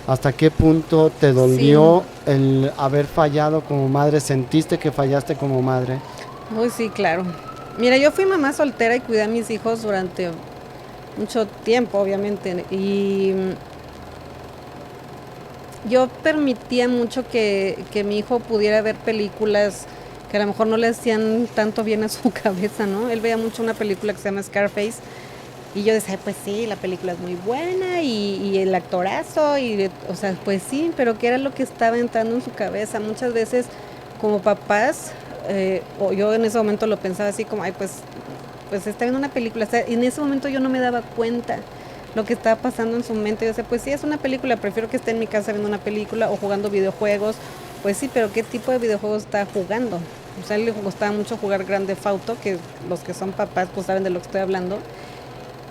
¿Hasta qué punto te Sí, dolió el haber fallado como madre? ¿Sentiste que fallaste como madre? uy, sí, claro. Mira, yo fui mamá soltera y cuidé a mis hijos durante mucho tiempo, obviamente, y yo permitía mucho que mi hijo pudiera ver películas que a lo mejor no le hacían tanto bien a su cabeza, ¿no? Él veía mucho una película que se llama Scarface y yo decía, pues sí, la película es muy buena y el actorazo, y, o sea, pues sí, pero ¿qué era lo que estaba entrando en su cabeza? Muchas veces como papás, o yo en ese momento lo pensaba así como, ay, pues está viendo una película, o sea, y en ese momento yo no me daba cuenta lo que estaba pasando en su mente. Yo decía, pues sí, es una película, prefiero que esté en mi casa viendo una película o jugando videojuegos. Pues sí, pero ¿qué tipo de videojuegos está jugando? O sea, a él le gustaba mucho jugar Grand Theft Auto, que los que son papás pues saben de lo que estoy hablando.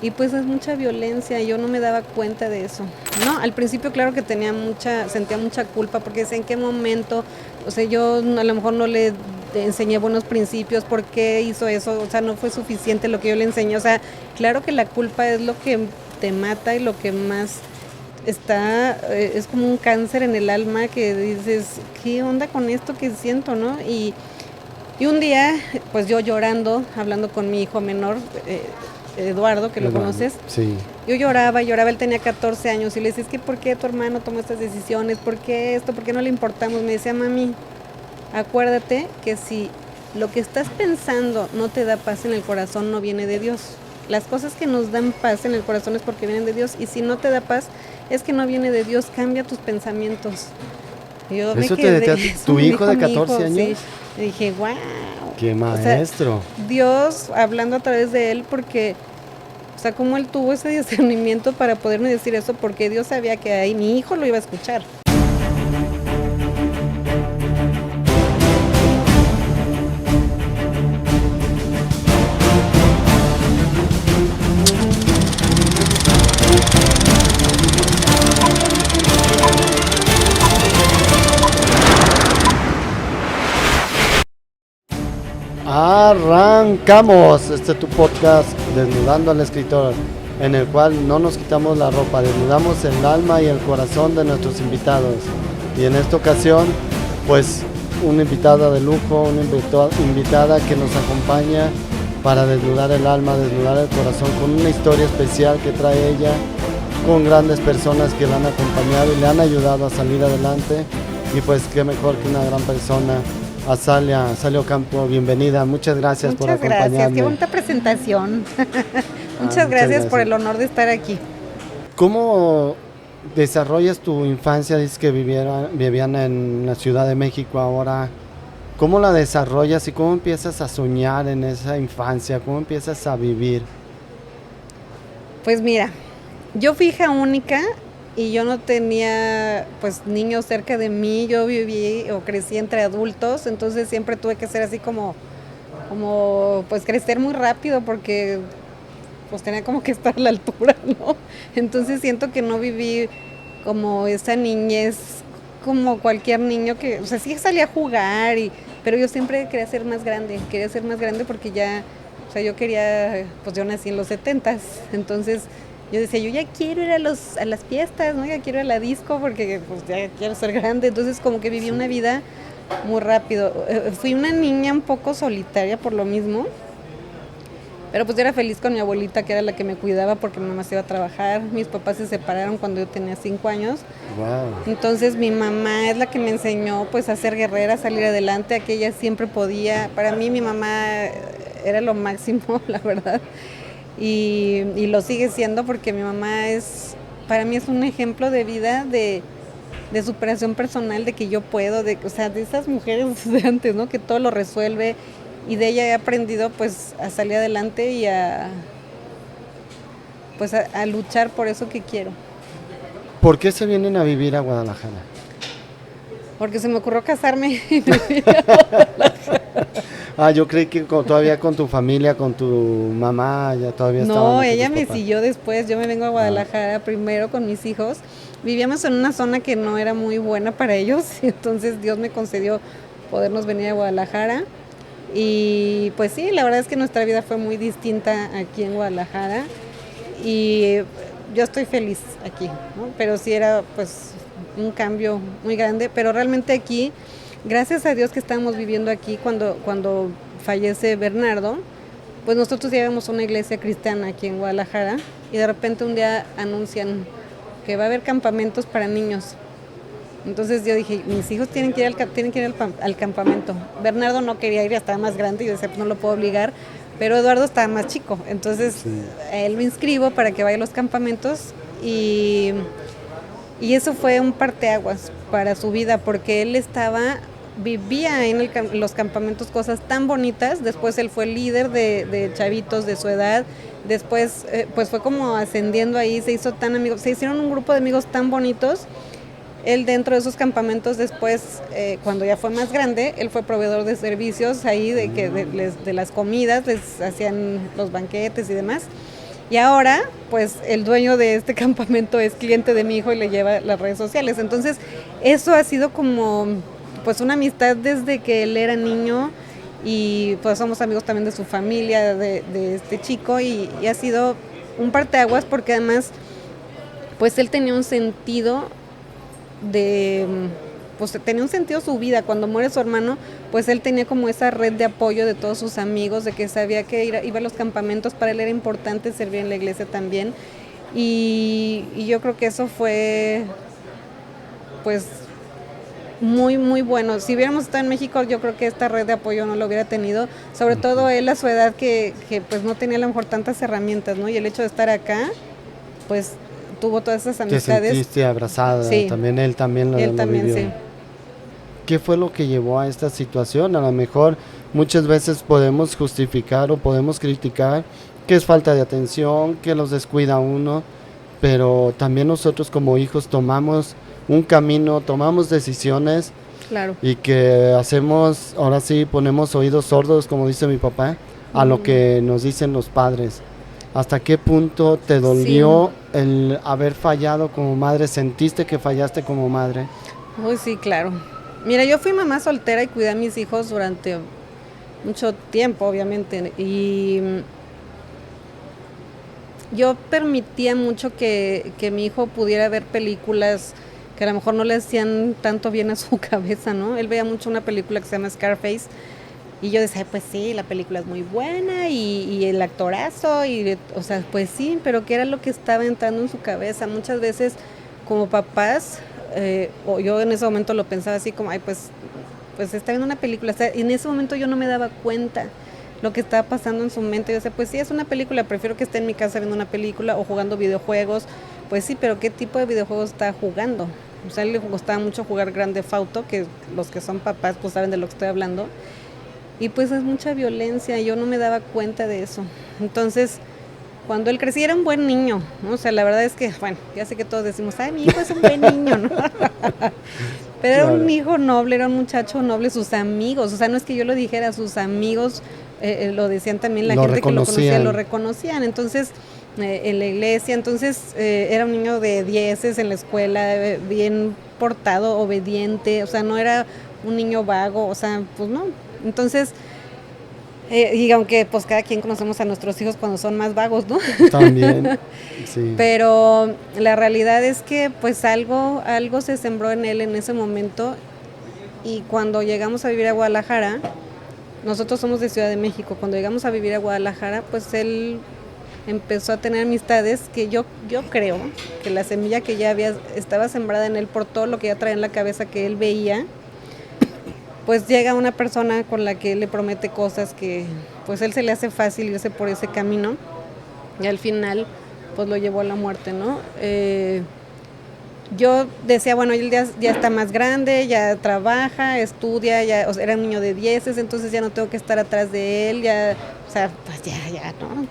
Y pues es mucha violencia, y yo no me daba cuenta de eso. No, al principio claro que sentía mucha culpa, porque decía, ¿en qué momento? O sea, yo a lo mejor no le enseñé buenos principios, ¿por qué hizo eso? O sea, no fue suficiente lo que yo le enseñé. O sea, claro que la culpa es lo que te mata y lo que más es como un cáncer en el alma, que dices, ¿qué onda con esto que siento, no? Y un día, pues yo llorando, hablando con mi hijo menor, Eduardo, que lo Eduardo, conoces, sí. yo lloraba, él tenía 14 años y le decía, es que ¿por qué tu hermano tomó estas decisiones? ¿Por qué esto? ¿Por qué no le importamos? Me decía, mami, acuérdate que si lo que estás pensando no te da paz en el corazón, no viene de Dios. Las cosas que nos dan paz en el corazón es porque vienen de Dios, y si no te da paz es que no viene de Dios. Cambia tus pensamientos. Y yo me ¿Eso te decía quedé, eso tu me hijo dijo de mi 14 hijo, sí. años? Y dije, wow. ¡Qué O sea, maestro! Dios hablando a través de él, porque, o sea, como él tuvo ese discernimiento para poderme decir eso, porque Dios sabía que ahí mi hijo lo iba a escuchar. Arrancamos tu podcast Desnudando al Escritor, en el cual no nos quitamos la ropa, desnudamos el alma y el corazón de nuestros invitados. Y en esta ocasión, pues, una invitada de lujo, una invitada que nos acompaña para desnudar el alma, desnudar el corazón, con una historia especial que trae ella, con grandes personas que la han acompañado y le han ayudado a salir adelante. Y pues qué mejor que una gran persona, Azalea Ocampo. Bienvenida, muchas gracias por Muchas gracias, qué acompañarme. bonita presentación. Muchas Muchas gracias por gracias. el honor de estar aquí. ¿Cómo desarrollas tu infancia? Dices que vivían en la Ciudad de México ahora. ¿Cómo la desarrollas y cómo empiezas a soñar en esa infancia? ¿Cómo empiezas a vivir? Pues mira, yo fui hija única y yo no tenía pues niños cerca de mí. Yo viví o crecí entre adultos, entonces siempre tuve que ser así como pues crecer muy rápido, porque pues tenía como que estar a la altura, ¿no? Entonces siento que no viví como esa niñez como cualquier niño que, o sea, sí salía a jugar, pero yo siempre quería ser más grande porque ya, o sea, yo quería, pues yo nací en los 70s, entonces yo decía, yo ya quiero ir a las fiestas, ¿no? Ya quiero ir a la disco porque pues ya quiero ser grande, entonces como que viví una Sí. vida muy rápido. Fui una niña un poco solitaria por lo mismo, pero pues yo era feliz con mi abuelita, que era la que me cuidaba porque mi mamá se iba a trabajar. Mis papás se separaron cuando yo tenía 5 años. Wow. Entonces mi mamá es la que me enseñó pues a ser guerrera, a salir adelante, a que ella siempre podía. Para mí mi mamá era lo máximo, la verdad. Y lo sigue siendo, porque mi mamá para mí es un ejemplo de vida, de superación personal, de que yo puedo, o sea, de esas mujeres de antes, ¿no? Que todo lo resuelve, y de ella he aprendido pues a salir adelante y a luchar por eso que quiero. ¿Por qué se vienen a vivir a Guadalajara? Porque se me ocurrió casarme. Yo creí que todavía con tu familia, con tu mamá, ya todavía estaban No, aquí ella tus me papás. siguió después. Yo me vengo a Ah, Guadalajara primero con mis hijos. Vivíamos en una zona que no era muy buena para ellos, y entonces Dios me concedió podernos venir a Guadalajara. Y pues sí, la verdad es que nuestra vida fue muy distinta aquí en Guadalajara, y yo estoy feliz aquí, ¿no? Pero sí era pues un cambio muy grande, pero realmente aquí, gracias a Dios que estamos viviendo aquí cuando fallece Bernardo, pues nosotros llevamos una iglesia cristiana aquí en Guadalajara y de repente un día anuncian que va a haber campamentos para niños. Entonces yo dije, mis hijos tienen que ir al campamento. Bernardo no quería ir, ya estaba más grande y yo decía, pues no lo puedo obligar, pero Eduardo estaba más chico. Entonces a él lo inscribo para que vaya a los campamentos y eso fue un parteaguas para su vida porque él vivía en los campamentos cosas tan bonitas. Después él fue líder de chavitos de su edad. Después pues fue como ascendiendo ahí, se hicieron un grupo de amigos tan bonitos. Él dentro de esos campamentos después, cuando ya fue más grande, él fue proveedor de servicios ahí, de las comidas, les hacían los banquetes y demás. Y ahora, pues el dueño de este campamento es cliente de mi hijo y le lleva las redes sociales. Entonces, eso ha sido como pues una amistad desde que él era niño y pues somos amigos también de su familia, de este chico y ha sido un parteaguas porque además pues él tenía un sentido tenía un sentido su vida. Cuando muere su hermano, pues él tenía como esa red de apoyo de todos sus amigos, de que sabía que iba a los campamentos, para él era importante servir en la iglesia también. Y yo creo que eso fue pues muy muy bueno. Si hubiéramos estado en México, yo creo que esta red de apoyo no lo hubiera tenido, sobre todo él a su edad que pues no tenía a lo mejor tantas herramientas, ¿no? Y el hecho de estar acá, pues tuvo todas esas amistades. Te sentiste abrazada, sí. También él también lo vivió. Sí. ¿Qué fue lo que llevó a esta situación? A lo mejor muchas veces podemos justificar o podemos criticar que es falta de atención, que los descuida uno, pero también nosotros como hijos tomamos un camino, tomamos decisiones. Claro. Y que hacemos, ahora sí, ponemos oídos sordos, como dice mi papá, a lo que nos dicen los padres. ¿Hasta qué punto te dolió el haber fallado como madre? ¿Sentiste que fallaste como madre? Uy, sí, claro. Mira, yo fui mamá soltera y cuidé a mis hijos durante mucho tiempo, obviamente. Y yo permitía mucho que mi hijo pudiera ver películas que a lo mejor no le hacían tanto bien a su cabeza, ¿no? Él veía mucho una película que se llama Scarface. Y yo decía, pues sí, la película es muy buena y el actorazo, o sea, pues sí, pero ¿qué era lo que estaba entrando en su cabeza? Muchas veces como papás, o yo en ese momento lo pensaba así como, ay, pues está viendo una película. O sea, en ese momento yo no me daba cuenta lo que estaba pasando en su mente. Yo decía, pues sí, es una película, prefiero que esté en mi casa viendo una película o jugando videojuegos. Pues sí, pero ¿qué tipo de videojuegos está jugando? O sea, a él le gustaba mucho jugar Grand Theft Auto, que los que son papás pues saben de lo que estoy hablando. Y pues es mucha violencia, yo no me daba cuenta de eso. Entonces, cuando él crecía era un buen niño, ¿no? O sea, la verdad es que, bueno, ya sé que todos decimos, ay, mi hijo es un buen niño, ¿no? Pero era un hijo noble, era un muchacho noble, sus amigos, o sea, no es que yo lo dijera, sus amigos lo decían también, la gente que lo conocía lo reconocían. Entonces, en la iglesia, entonces era un niño de 10 en la escuela, bien portado, obediente, o sea, no era un niño vago, o sea, pues no. Entonces, y aunque pues cada quien conocemos a nuestros hijos cuando son más vagos, ¿no? También, sí. Pero la realidad es que pues algo se sembró en él en ese momento, y cuando llegamos a vivir a Guadalajara, nosotros somos de Ciudad de México, cuando llegamos a vivir a Guadalajara, pues él empezó a tener amistades que yo creo que la semilla que ya estaba sembrada en él por todo lo que ya traía en la cabeza que él veía. Pues llega una persona con la que él le promete cosas que pues él se le hace fácil irse por ese camino, y al final pues lo llevó a la muerte, ¿no? Yo decía, bueno, él ya está más grande, ya trabaja, estudia, ya, o sea, era un niño de 10, entonces ya no tengo que estar atrás de él, ya, o sea, pues ya, ¿no?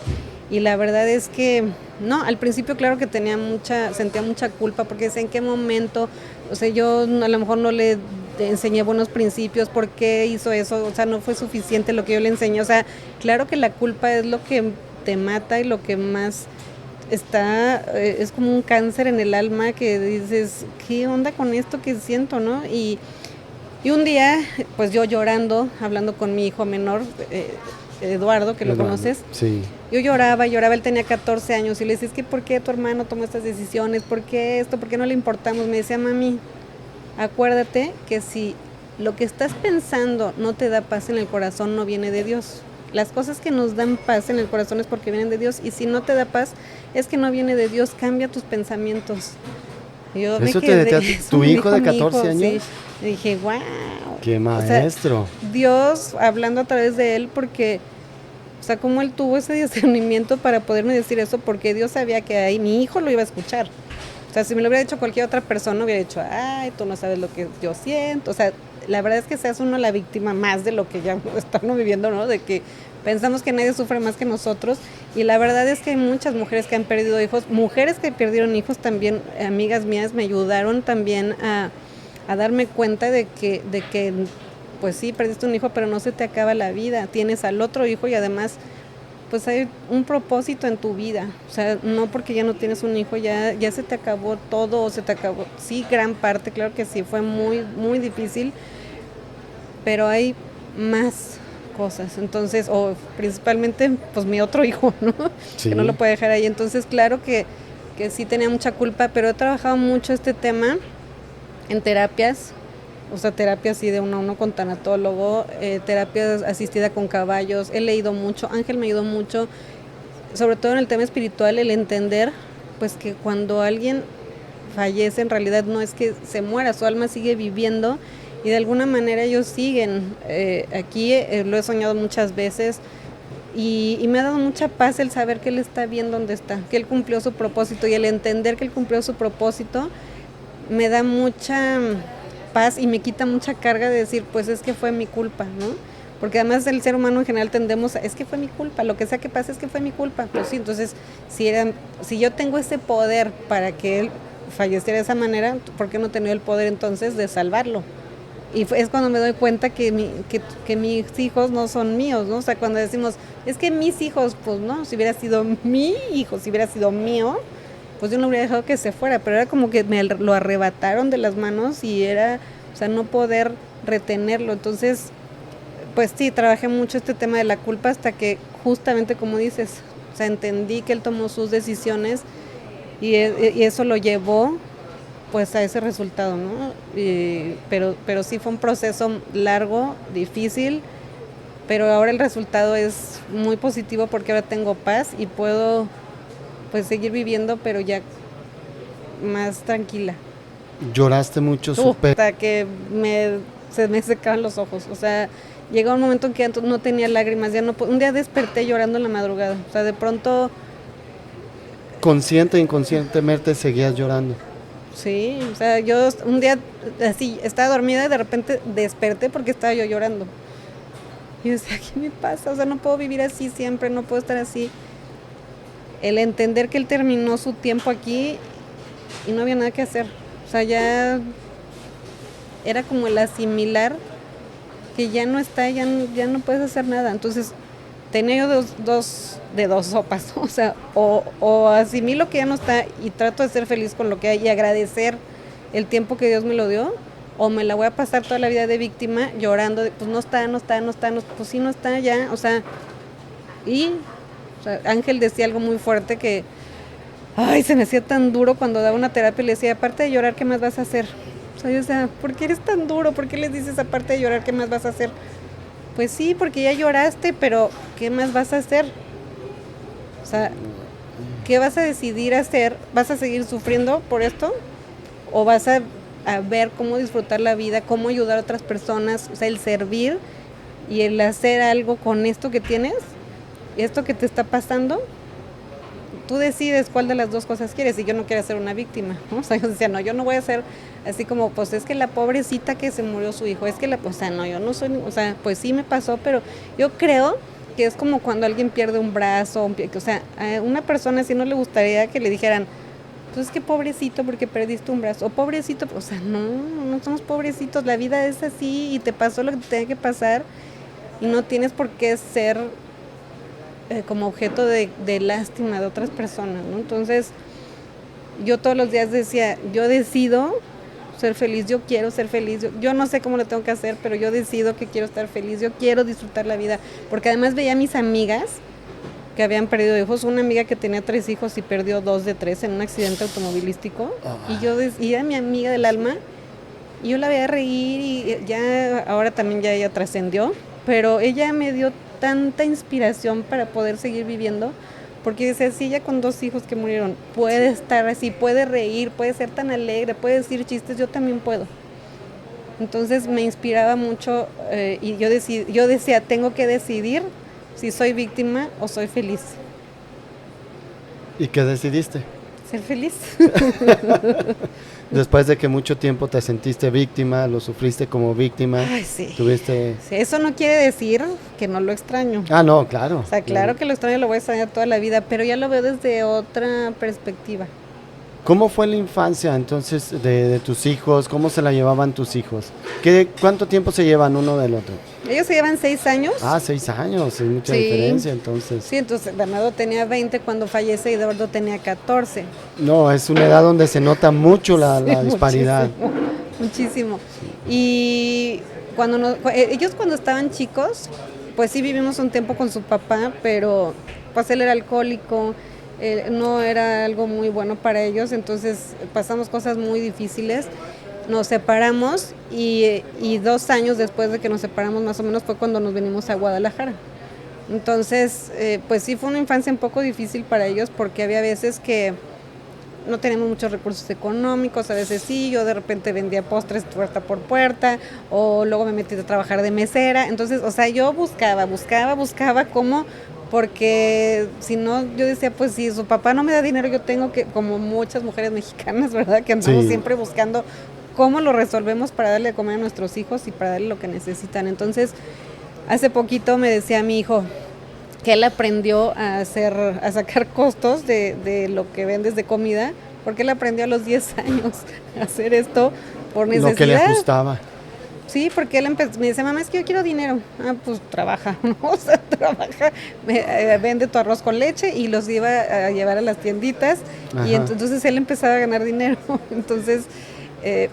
Y la verdad es que, no, al principio claro que sentía mucha culpa, porque decía, ¿en qué momento? O sea, yo a lo mejor no le enseñé buenos principios, ¿por qué hizo eso? O sea, no fue suficiente lo que yo le enseñé. O sea, claro que la culpa es lo que te mata y lo que más es como un cáncer en el alma, que dices, ¿qué onda con esto que siento, no? Y un día, pues yo llorando, hablando con mi hijo menor, Eduardo, que lo conoces. Sí. Yo lloraba, él tenía 14 años y le decía, es que ¿por qué tu hermano tomó estas decisiones? ¿Por qué esto? ¿Por qué no le importamos? Me decía, mami, acuérdate que si lo que estás pensando no te da paz en el corazón, no viene de Dios. Las cosas que nos dan paz en el corazón es porque vienen de Dios, y si no te da paz es que no viene de Dios. Cambia tus pensamientos. Yo me Eso te quedé, decía tu hijo de 14 años. Sí. Y dije, wow. Qué maestro. O sea, Dios hablando a través de él, porque, o sea, como él tuvo ese discernimiento para poderme decir eso, porque Dios sabía que ahí mi hijo lo iba a escuchar. O sea, si me lo hubiera dicho cualquier otra persona, hubiera dicho, ay, tú no sabes lo que yo siento. O sea, la verdad es que se hace uno la víctima más de lo que ya estamos viviendo, ¿no? De que pensamos que nadie sufre más que nosotros. Y la verdad es que hay muchas mujeres que han perdido hijos. Mujeres que perdieron hijos también, amigas mías, me ayudaron también a darme cuenta de que, pues sí, perdiste un hijo, pero no se te acaba la vida. Tienes al otro hijo y además, pues hay un propósito en tu vida. O sea, no porque ya no tienes un hijo, ya se te acabó todo, o se te acabó, sí, gran parte, claro que sí, fue muy, muy difícil, pero hay más cosas. Entonces, o principalmente, pues mi otro hijo, ¿no? Sí. Que no lo puede dejar ahí. Entonces, claro que sí tenía mucha culpa, pero he trabajado mucho este tema en terapias. O sea, terapia así de uno a uno con tanatólogo, terapia asistida con caballos. He leído mucho, Ángel me ayudó mucho, sobre todo en el tema espiritual, el entender pues que cuando alguien fallece, en realidad no es que se muera, su alma sigue viviendo y de alguna manera ellos siguen aquí. Lo he soñado muchas veces y me ha dado mucha paz el saber que él está bien donde está, que él cumplió su propósito, y el entender que él cumplió su propósito me da mucha paz y me quita mucha carga de decir, pues es que fue mi culpa, ¿no? Porque además el ser humano en general tendemos a, es que fue mi culpa, lo que sea que pase es que fue mi culpa. Pues sí, entonces si yo tengo ese poder para que él falleciera de esa manera, ¿por qué no tenía el poder entonces de salvarlo? Y es cuando me doy cuenta que mis hijos no son míos, ¿no? O sea, cuando decimos, es que mis hijos, pues no, si hubiera sido mi hijo, si hubiera sido mío, pues yo no hubiera dejado que se fuera, pero era como que me lo arrebataron de las manos y era, o sea, no poder retenerlo. Entonces, pues sí, trabajé mucho este tema de la culpa hasta que justamente como dices, o sea, entendí que él tomó sus decisiones y eso lo llevó pues a ese resultado, ¿no? Pero sí fue un proceso largo, difícil, pero ahora el resultado es muy positivo porque ahora tengo paz y puedo pues seguir viviendo, pero ya más tranquila. ¿Lloraste mucho? Hasta que se me secaban los ojos. O sea, llegó un momento en que no tenía lágrimas. Ya no, un día desperté llorando en la madrugada. O sea, de pronto... Consciente e inconscientemente seguías llorando. Sí, o sea, yo un día así estaba dormida y de repente desperté porque estaba yo llorando. Y yo decía, ¿qué me pasa? O sea, no puedo vivir así siempre, no puedo estar así. El entender que él terminó su tiempo aquí y no había nada que hacer. O sea, ya era como el asimilar que ya no está, ya no puedes hacer nada. Entonces, tenía yo dos sopas, ¿no? O sea, o asimilo que ya no está y trato de ser feliz con lo que hay y agradecer el tiempo que Dios me lo dio, o me la voy a pasar toda la vida de víctima llorando, pues no está, pues sí no está ya, o sea, Ángel decía algo muy fuerte que, ay, se me hacía tan duro cuando daba una terapia y le decía, aparte de llorar, ¿qué más vas a hacer? O sea, ¿por qué eres tan duro? ¿Por qué les dices aparte de llorar, qué más vas a hacer? Pues sí, porque ya lloraste, pero ¿qué más vas a hacer? O sea, ¿qué vas a decidir hacer? ¿Vas a seguir sufriendo por esto? ¿O vas a ver cómo disfrutar la vida, cómo ayudar a otras personas? O sea, el servir y el hacer algo con esto que tienes, esto que te está pasando. Tú decides cuál de las dos cosas quieres, y yo no quiero ser una víctima, ¿no? O sea, yo decía, no, yo no voy a ser así como, pues es que la pobrecita que se murió su hijo, es que o sea, no, yo no soy, o sea, pues sí me pasó, pero yo creo que es como cuando alguien pierde un brazo, o sea, a una persona así no le gustaría que le dijeran, pues es que pobrecito porque perdiste un brazo, o pobrecito, o sea, no somos pobrecitos, la vida es así y te pasó lo que te tenía que pasar y no tienes por qué ser como objeto de lástima de otras personas, ¿no? Entonces, yo todos los días decía, yo decido ser feliz, yo quiero ser feliz, yo no sé cómo lo tengo que hacer, pero yo decido que quiero estar feliz, yo quiero disfrutar la vida, porque además veía a mis amigas que habían perdido hijos, una amiga que tenía 3 hijos y perdió 2 de 3 en un accidente automovilístico, y era mi amiga del alma, Y yo la veía reír y ya, ahora también ya ella trascendió, pero ella me dio tanta inspiración para poder seguir viviendo, porque decía, si ella con 2 hijos que murieron puede estar así, puede reír, puede ser tan alegre, puede decir chistes, yo también puedo. Entonces me inspiraba mucho y yo decía, tengo que decidir si soy víctima o soy feliz. ¿Y qué decidiste? Ser feliz. Después de que mucho tiempo te sentiste víctima, lo sufriste como víctima, Ay, sí. tuviste... Sí, eso no quiere decir que no lo extraño. Ah, no, claro. O sea, claro que lo extraño, lo voy a extrañar toda la vida, pero ya lo veo desde otra perspectiva. ¿Cómo fue la infancia entonces de tus hijos? ¿Cómo se la llevaban tus hijos? ¿Cuánto tiempo se llevan uno del otro? Ellos se llevan 6 años. Ah, 6 años, es mucha Sí. diferencia entonces. Sí, entonces Bernardo tenía 20 cuando fallece y Eduardo tenía 14. No, es una edad donde se nota mucho la disparidad. Muchísimo. Y ellos cuando estaban chicos, pues sí vivimos un tiempo con su papá, pero pues él era alcohólico, no era algo muy bueno para ellos, entonces pasamos cosas muy difíciles. Nos separamos y 2 años después de que nos separamos más o menos fue cuando nos venimos a Guadalajara. Entonces, pues sí fue una infancia un poco difícil para ellos porque había veces que no teníamos muchos recursos económicos, a veces sí, yo de repente vendía postres puerta por puerta o luego me metí a trabajar de mesera. Entonces, o sea, yo buscaba cómo, porque si no, yo decía, pues si su papá no me da dinero, yo tengo que, como muchas mujeres mexicanas, ¿verdad? Que andamos siempre buscando cómo lo resolvemos para darle de comer a nuestros hijos y para darle lo que necesitan. Entonces, hace poquito me decía mi hijo que él aprendió a sacar costos de lo que vendes de comida, porque él aprendió a los 10 años a hacer esto por necesidad. Lo que le gustaba. Sí, porque él me dice, mamá, es que yo quiero dinero. Ah, pues trabaja, ¿no? O sea, trabaja, vende tu arroz con leche y los iba a llevar a las tienditas. Ajá. Y entonces él empezaba a ganar dinero. Entonces,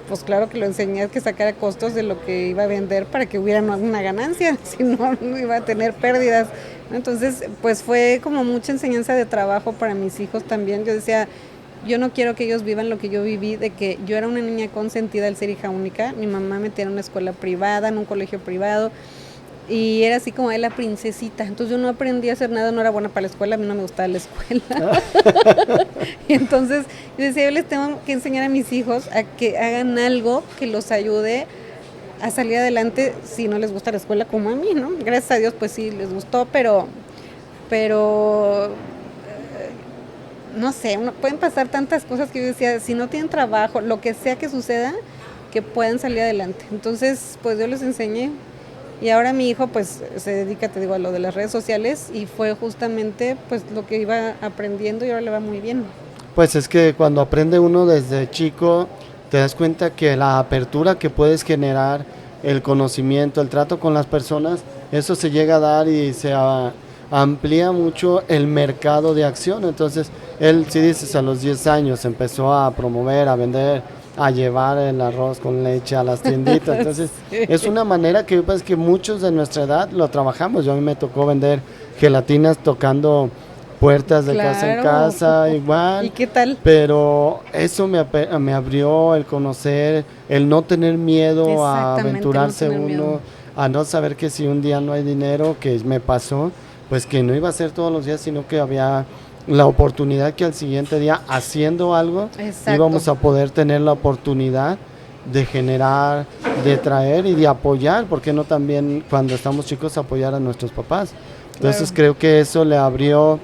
pues claro que lo enseñé a que sacara costos de lo que iba a vender para que hubiera una ganancia, si no, no iba a tener pérdidas. Entonces, pues fue como mucha enseñanza de trabajo para mis hijos también. Yo decía, yo no quiero que ellos vivan lo que yo viví, de que yo era una niña consentida al ser hija única. Mi mamá me metía en una escuela privada, en un colegio privado, y era así como de la princesita. Entonces yo no aprendí a hacer nada, no era buena para la escuela, a mí no me gustaba la escuela. Y entonces yo decía, yo les tengo que enseñar a mis hijos a que hagan algo que los ayude a salir adelante si no les gusta la escuela como a mí, ¿no? Gracias a Dios pues sí les gustó, pero no sé, pueden pasar tantas cosas que yo decía, si no tienen trabajo, lo que sea que suceda, que puedan salir adelante. Entonces, pues yo les enseñé. Y ahora mi hijo pues se dedica, te digo, a lo de las redes sociales y fue justamente pues lo que iba aprendiendo y ahora le va muy bien. Pues es que cuando aprende uno desde chico, te das cuenta que la apertura que puedes generar, el conocimiento, el trato con las personas, eso se llega a dar y se amplía mucho el mercado de acción. Entonces, él, si dices, a los 10 años empezó a promover, a vender, a llevar el arroz con leche a las tienditas. Entonces, sí. Es una manera que pues, que muchos de nuestra edad lo trabajamos. Yo a mí me tocó vender gelatinas tocando puertas de casa en casa, igual. ¿Y qué tal? Pero eso me abrió el conocer, el no tener miedo a aventurarse uno, a no saber que si un día no hay dinero, que me pasó, pues que no iba a ser todos los días, sino que había la oportunidad que al siguiente día, haciendo algo, exacto, íbamos a poder tener la oportunidad de generar, de traer y de apoyar, porque no también cuando estamos chicos apoyar a nuestros papás. Entonces creo que eso le abrió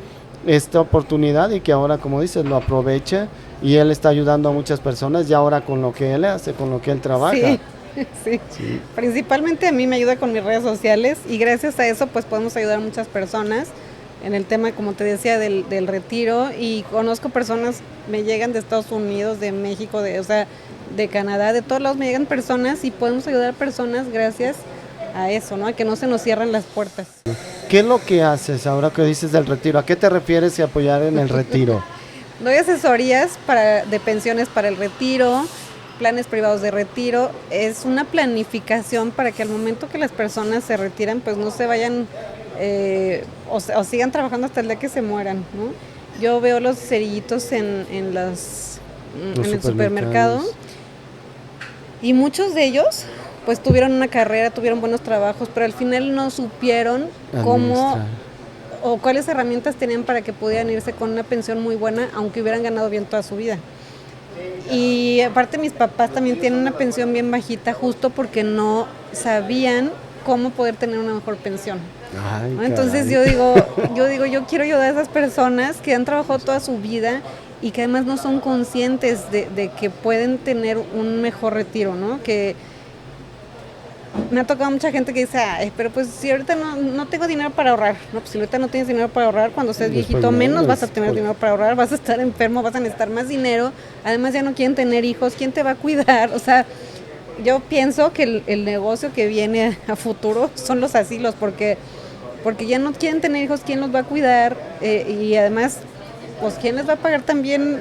esta oportunidad y que ahora, como dices, lo aprovecha y él está ayudando a muchas personas y ahora con lo que él hace, con lo que él trabaja. Sí. Sí. Sí, principalmente a mí me ayuda con mis redes sociales y gracias a eso pues podemos ayudar a muchas personas en el tema, como te decía, del retiro, y conozco personas, me llegan de Estados Unidos, de México, de Canadá, de todos lados me llegan personas y podemos ayudar a personas gracias a eso, ¿no? A que no se nos cierren las puertas. ¿Qué es lo que haces ahora que dices del retiro? ¿A qué te refieres y apoyar en el retiro? Doy asesorías de pensiones para el retiro, planes privados de retiro. Es una planificación para que al momento que las personas se retiran, pues no se vayan o sigan trabajando hasta el día que se mueran, ¿no? Yo veo los cerillitos en el supermercado Y muchos de ellos pues tuvieron una carrera, tuvieron buenos trabajos, pero al final no supieron cómo o cuáles herramientas tenían para que pudieran irse con una pensión muy buena, aunque hubieran ganado bien toda su vida. Y aparte mis papás también tienen una pensión bien bajita justo porque no sabían cómo poder tener una mejor pensión. Ay, ¿no? Entonces yo quiero ayudar a esas personas que han trabajado toda su vida y que además no son conscientes de que pueden tener un mejor retiro, ¿no? Que me ha tocado mucha gente que dice, pero pues si ahorita no tengo dinero para ahorrar, no, pues si ahorita no tienes dinero para ahorrar, cuando seas viejito menos vas a tener dinero para ahorrar, vas a estar enfermo, vas a necesitar más dinero, además ya no quieren tener hijos, ¿quién te va a cuidar? O sea, yo pienso que el negocio que viene a futuro son los asilos, porque ya no quieren tener hijos, ¿quién los va a cuidar? Y además, pues quién les va a pagar también,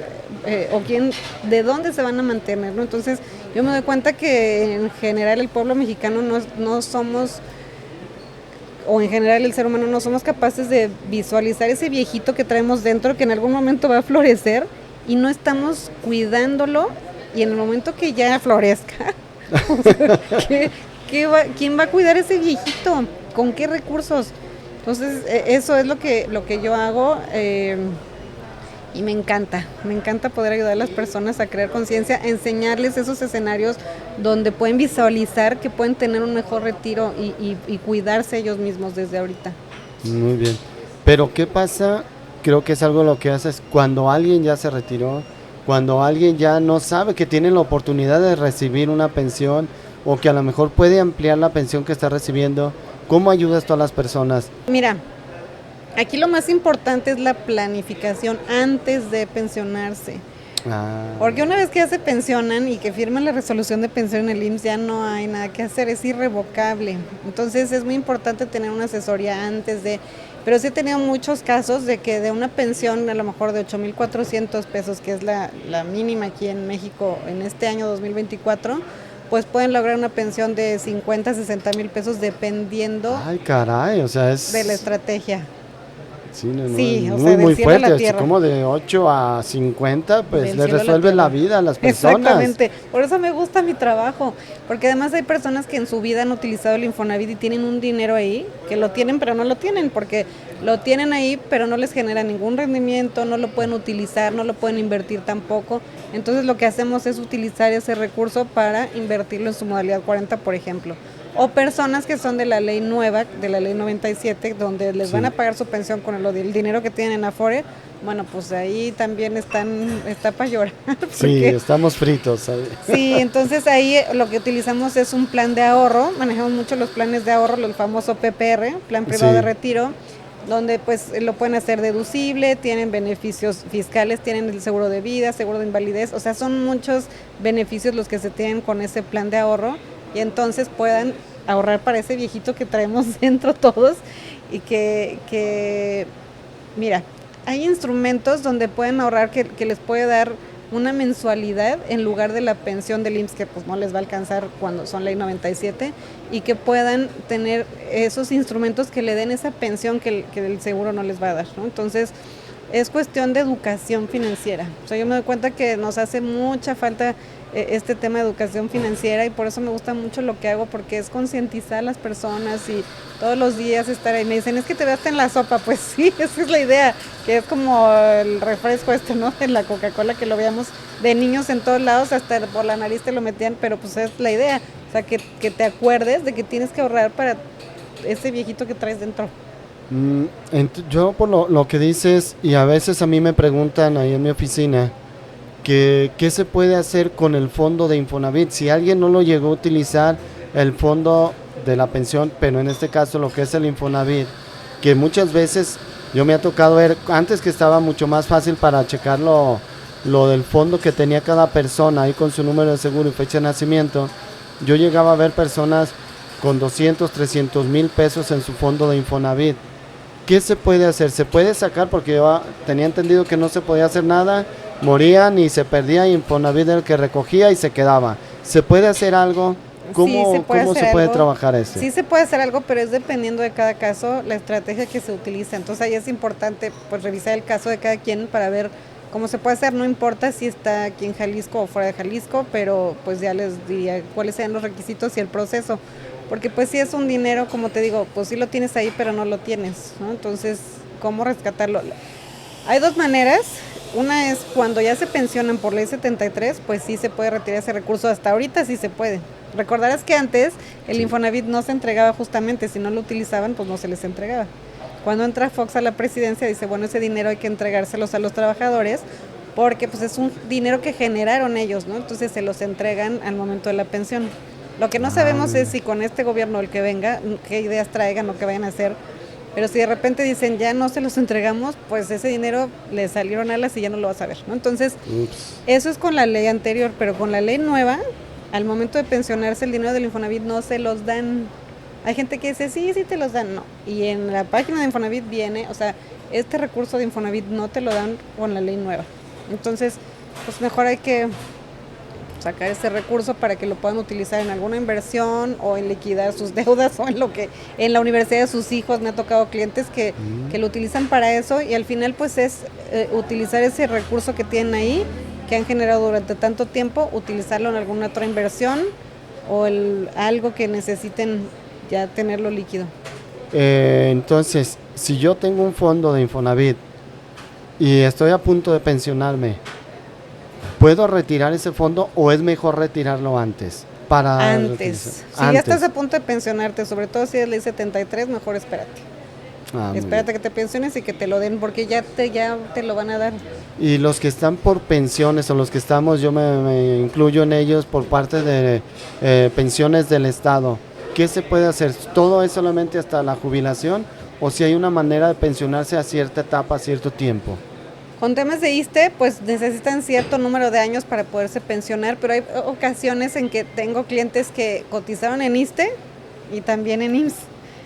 o quién, de dónde se van a mantener, ¿no? Entonces yo me doy cuenta que en general el pueblo mexicano no somos, o en general el ser humano no somos capaces de visualizar ese viejito que traemos dentro, que en algún momento va a florecer, y no estamos cuidándolo, y en el momento que ya florezca, o sea, ¿quién va a cuidar ese viejito? ¿Con qué recursos? Entonces eso es lo que yo hago. Y me encanta poder ayudar a las personas a crear conciencia, enseñarles esos escenarios donde pueden visualizar que pueden tener un mejor retiro y cuidarse ellos mismos desde ahorita. Muy bien. Pero ¿qué pasa? Creo que es algo lo que haces cuando alguien ya se retiró, cuando alguien ya no sabe que tiene la oportunidad de recibir una pensión o que a lo mejor puede ampliar la pensión que está recibiendo. ¿Cómo ayudas tú a las personas? Mira, aquí lo más importante es la planificación antes de pensionarse. Porque una vez que ya se pensionan y que firman la resolución de pensión en el IMSS, ya no hay nada que hacer, es irrevocable. Entonces es muy importante tener una asesoría antes de... Pero sí he tenido muchos casos de que de una pensión a lo mejor de 8,400 pesos, que es la mínima aquí en México en este año 2024, pues pueden lograr una pensión de 50, 60 mil pesos dependiendo o sea, es de la estrategia. Sí, muy fuerte, como de 8 a 50, pues le resuelve la vida a las personas. Exactamente, por eso me gusta mi trabajo, porque además hay personas que en su vida han utilizado el Infonavit y tienen un dinero ahí, que lo tienen pero no lo tienen, porque lo tienen ahí pero no les genera ningún rendimiento, no lo pueden utilizar, no lo pueden invertir tampoco. Entonces lo que hacemos es utilizar ese recurso para invertirlo en su modalidad 40, por ejemplo. O personas que son de la ley nueva, de la ley 97, donde les van a pagar su pensión con el dinero que tienen en Afore. Bueno, pues ahí también está para llorar. Sí, estamos fritos, ¿sabes? Sí, entonces ahí lo que utilizamos es un plan de ahorro. Manejamos mucho los planes de ahorro, el famoso PPR, Plan Privado de Retiro, donde pues lo pueden hacer deducible, tienen beneficios fiscales, tienen el seguro de vida, seguro de invalidez. O sea, son muchos beneficios los que se tienen con ese plan de ahorro. Y entonces puedan ahorrar para ese viejito que traemos dentro todos y que mira, hay instrumentos donde pueden ahorrar que les puede dar una mensualidad en lugar de la pensión del IMSS, que pues no les va a alcanzar cuando son ley 97, y que puedan tener esos instrumentos que le den esa pensión que el seguro no les va a dar, ¿no? Entonces es cuestión de educación financiera. O sea, yo me doy cuenta que nos hace mucha falta este tema de educación financiera, y por eso me gusta mucho lo que hago, porque es concientizar a las personas y todos los días estar ahí. Me dicen, es que te veas en la sopa. Pues sí, esa es la idea, que es como el refresco ¿no? En la Coca-Cola, que lo veíamos de niños en todos lados, hasta por la nariz te lo metían, pero pues es la idea. O sea, que te acuerdes de que tienes que ahorrar para ese viejito que traes dentro. Yo por lo que dices, y a veces a mí me preguntan ahí en mi oficina, ¿qué se puede hacer con el fondo de Infonavit? Si alguien no lo llegó a utilizar, el fondo de la pensión, pero en este caso lo que es el Infonavit, que muchas veces yo me ha tocado ver, antes que estaba mucho más fácil para checar lo del fondo que tenía cada persona ahí con su número de seguro y fecha de nacimiento, yo llegaba a ver personas con 200, 300 mil pesos en su fondo de Infonavit. ¿Qué se puede hacer? ¿Se puede sacar? Porque yo tenía entendido que no se podía hacer nada, morían y se perdía, y Infonavit era el que recogía y se quedaba. ¿Se puede hacer algo? ¿Cómo se puede trabajar eso? Sí se puede hacer algo, pero es dependiendo de cada caso la estrategia que se utiliza. Entonces ahí es importante pues revisar el caso de cada quien para ver como se puede hacer, no importa si está aquí en Jalisco o fuera de Jalisco, pero pues ya les diría cuáles sean los requisitos y el proceso, porque pues si es un dinero, como te digo, pues sí lo tienes ahí, pero no lo tienes, ¿no? Entonces, ¿cómo rescatarlo? Hay dos maneras. Una es cuando ya se pensionan por ley 73, pues sí se puede retirar ese recurso, hasta ahorita sí se puede. Recordarás que antes el Infonavit no se entregaba justamente, si no lo utilizaban, pues no se les entregaba. Cuando entra Fox a la presidencia, dice, bueno, ese dinero hay que entregárselos a los trabajadores, porque pues es un dinero que generaron ellos, ¿no? Entonces se los entregan al momento de la pensión. Lo que no sabemos es si con este gobierno, el que venga, qué ideas traigan o qué vayan a hacer, pero si de repente dicen ya no se los entregamos, pues ese dinero le salieron alas y ya no lo vas a ver, ¿no? Entonces, eso es con la ley anterior, pero con la ley nueva, al momento de pensionarse el dinero del Infonavit no se los dan. Hay gente que dice, sí, sí te los dan, no. Y en la página de Infonavit viene, o sea, este recurso de Infonavit no te lo dan con la ley nueva. Entonces, pues mejor hay que sacar ese recurso para que lo puedan utilizar en alguna inversión o en liquidar sus deudas o en lo que en la universidad de sus hijos. Me ha tocado clientes que lo utilizan para eso y al final pues es utilizar ese recurso que tienen ahí, que han generado durante tanto tiempo, utilizarlo en alguna otra inversión o algo que necesiten ya tenerlo líquido. Entonces, si yo tengo un fondo de Infonavit y estoy a punto de pensionarme, ¿puedo retirar ese fondo o es mejor retirarlo antes? Antes. Si ya estás a punto de pensionarte, sobre todo si es ley 73, mejor espérate. Espérate que te pensiones y que te lo den, porque ya te lo van a dar. Y los que están por pensiones o los que estamos, yo me incluyo en ellos por parte de pensiones del Estado, ¿qué se puede hacer? ¿Todo es solamente hasta la jubilación o si hay una manera de pensionarse a cierta etapa, a cierto tiempo? Con temas de ISSSTE, pues necesitan cierto número de años para poderse pensionar, pero hay ocasiones en que tengo clientes que cotizaron en ISSSTE y también en IMSS.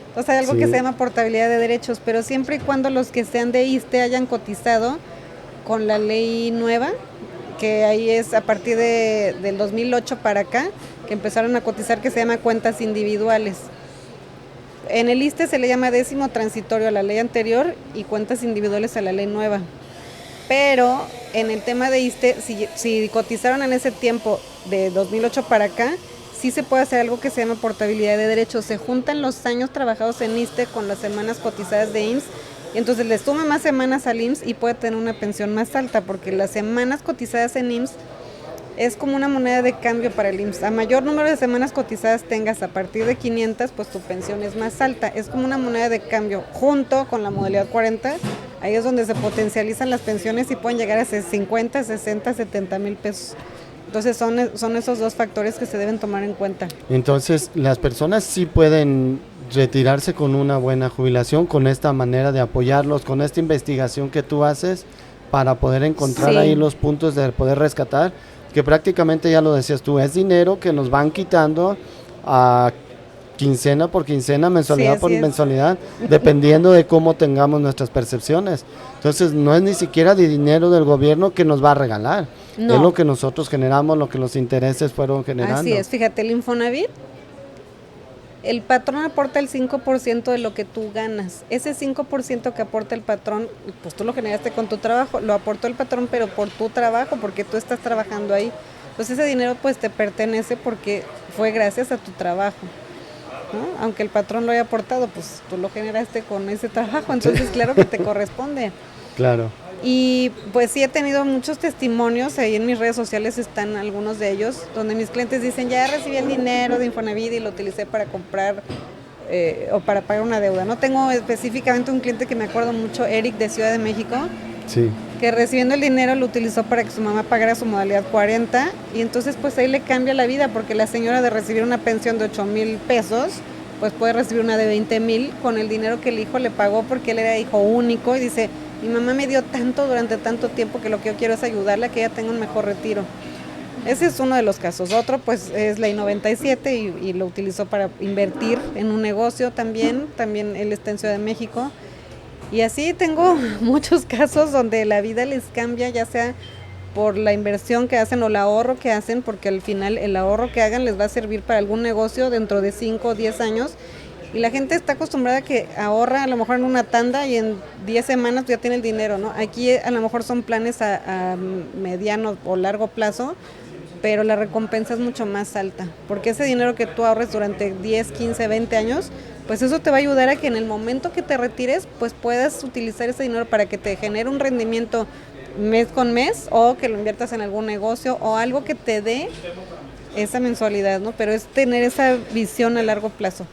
Entonces hay algo que se llama portabilidad de derechos, pero siempre y cuando los que sean de ISSSTE hayan cotizado con la ley nueva, que ahí es a partir del 2008 para acá, que empezaron a cotizar, que se llama cuentas individuales. En el ISSSTE se le llama 10º transitorio a la ley anterior y cuentas individuales a la ley nueva. Pero en el tema de ISSSTE, si cotizaron en ese tiempo de 2008 para acá, sí se puede hacer algo que se llama portabilidad de derechos. Se juntan los años trabajados en ISSSTE con las semanas cotizadas de IMSS, y entonces le suma más semanas al IMSS y puede tener una pensión más alta, porque las semanas cotizadas en IMSS es como una moneda de cambio para el IMSS. A mayor número de semanas cotizadas tengas a partir de 500, pues tu pensión es más alta. Es como una moneda de cambio junto con la modalidad 40. Ahí es donde se potencializan las pensiones y pueden llegar a 50, 60, 70 mil pesos. Entonces son esos dos factores que se deben tomar en cuenta. Entonces las personas sí pueden retirarse con una buena jubilación, con esta manera de apoyarlos, con esta investigación que tú haces para poder encontrar ahí los puntos de poder rescatar, que prácticamente ya lo decías tú, es dinero que nos van quitando a quincena por quincena, mensualidad por mensualidad, dependiendo de cómo tengamos nuestras percepciones. Entonces no es ni siquiera de dinero del gobierno que nos va a regalar, no. Es lo que nosotros generamos, lo que los intereses fueron generando. Así es, fíjate, el Infonavit, el patrón aporta el 5% de lo que tú ganas. Ese 5% que aporta el patrón, pues tú lo generaste con tu trabajo, lo aportó el patrón, pero por tu trabajo, porque tú estás trabajando ahí. Entonces ese dinero pues te pertenece porque fue gracias a tu trabajo, ¿no? Aunque el patrón lo haya aportado, pues tú lo generaste con ese trabajo, entonces claro que te corresponde. Claro. Y pues sí he tenido muchos testimonios, ahí en mis redes sociales están algunos de ellos, donde mis clientes dicen, ya recibí el dinero de Infonavit y lo utilicé para comprar o para pagar una deuda. No tengo específicamente un cliente que me acuerdo mucho, Eric de Ciudad de México, sí, que recibiendo el dinero lo utilizó para que su mamá pagara su modalidad 40 y entonces pues ahí le cambia la vida, porque la señora de recibir una pensión de 8,000 pesos, pues puede recibir una de 20,000 con el dinero que el hijo le pagó porque él era hijo único y dice, mi mamá me dio tanto durante tanto tiempo que lo que yo quiero es ayudarle a que ella tenga un mejor retiro. Ese es uno de los casos. Otro pues es ley 97 y lo utilizó para invertir en un negocio también él está en Ciudad de México. Y así tengo muchos casos donde la vida les cambia, ya sea por la inversión que hacen o el ahorro que hacen, porque al final el ahorro que hagan les va a servir para algún negocio dentro de 5 o 10 años. Y la gente está acostumbrada a que ahorra a lo mejor en una tanda y en 10 semanas ya tiene el dinero, ¿no? Aquí a lo mejor son planes a mediano o largo plazo, pero la recompensa es mucho más alta, porque ese dinero que tú ahorres durante 10, 15, 20 años, pues eso te va a ayudar a que en el momento que te retires, pues puedas utilizar ese dinero para que te genere un rendimiento mes con mes, o que lo inviertas en algún negocio o algo que te dé esa mensualidad, ¿no? Pero es tener esa visión a largo plazo.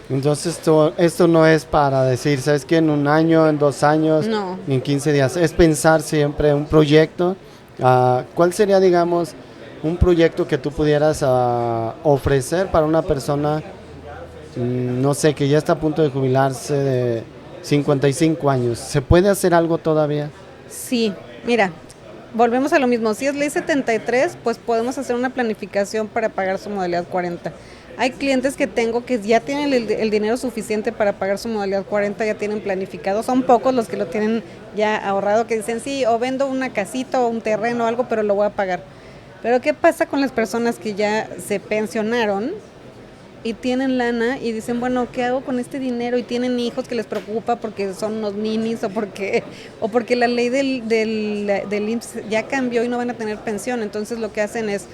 Entonces esto no es para decir, ¿sabes qué? En un año, en 2 años, No. en 15 días. Es pensar siempre un proyecto. ¿Cuál sería, digamos, un proyecto que tú pudieras ofrecer para una persona, no sé, que ya está a punto de jubilarse de 55 años? ¿Se puede hacer algo todavía? Sí, mira, volvemos a lo mismo. Si es ley 73, pues podemos hacer una planificación para pagar su modalidad 40. Hay clientes que tengo que ya tienen el dinero suficiente para pagar su modalidad 40, ya tienen planificado. Son pocos los que lo tienen ya ahorrado, que dicen, sí, o vendo una casita o un terreno o algo, pero lo voy a pagar. Pero ¿qué pasa con las personas que ya se pensionaron y tienen lana y dicen, bueno, ¿qué hago con este dinero? Y tienen hijos que les preocupa porque son unos ninis o porque la ley del IMSS ya cambió y no van a tener pensión. Entonces lo que hacen es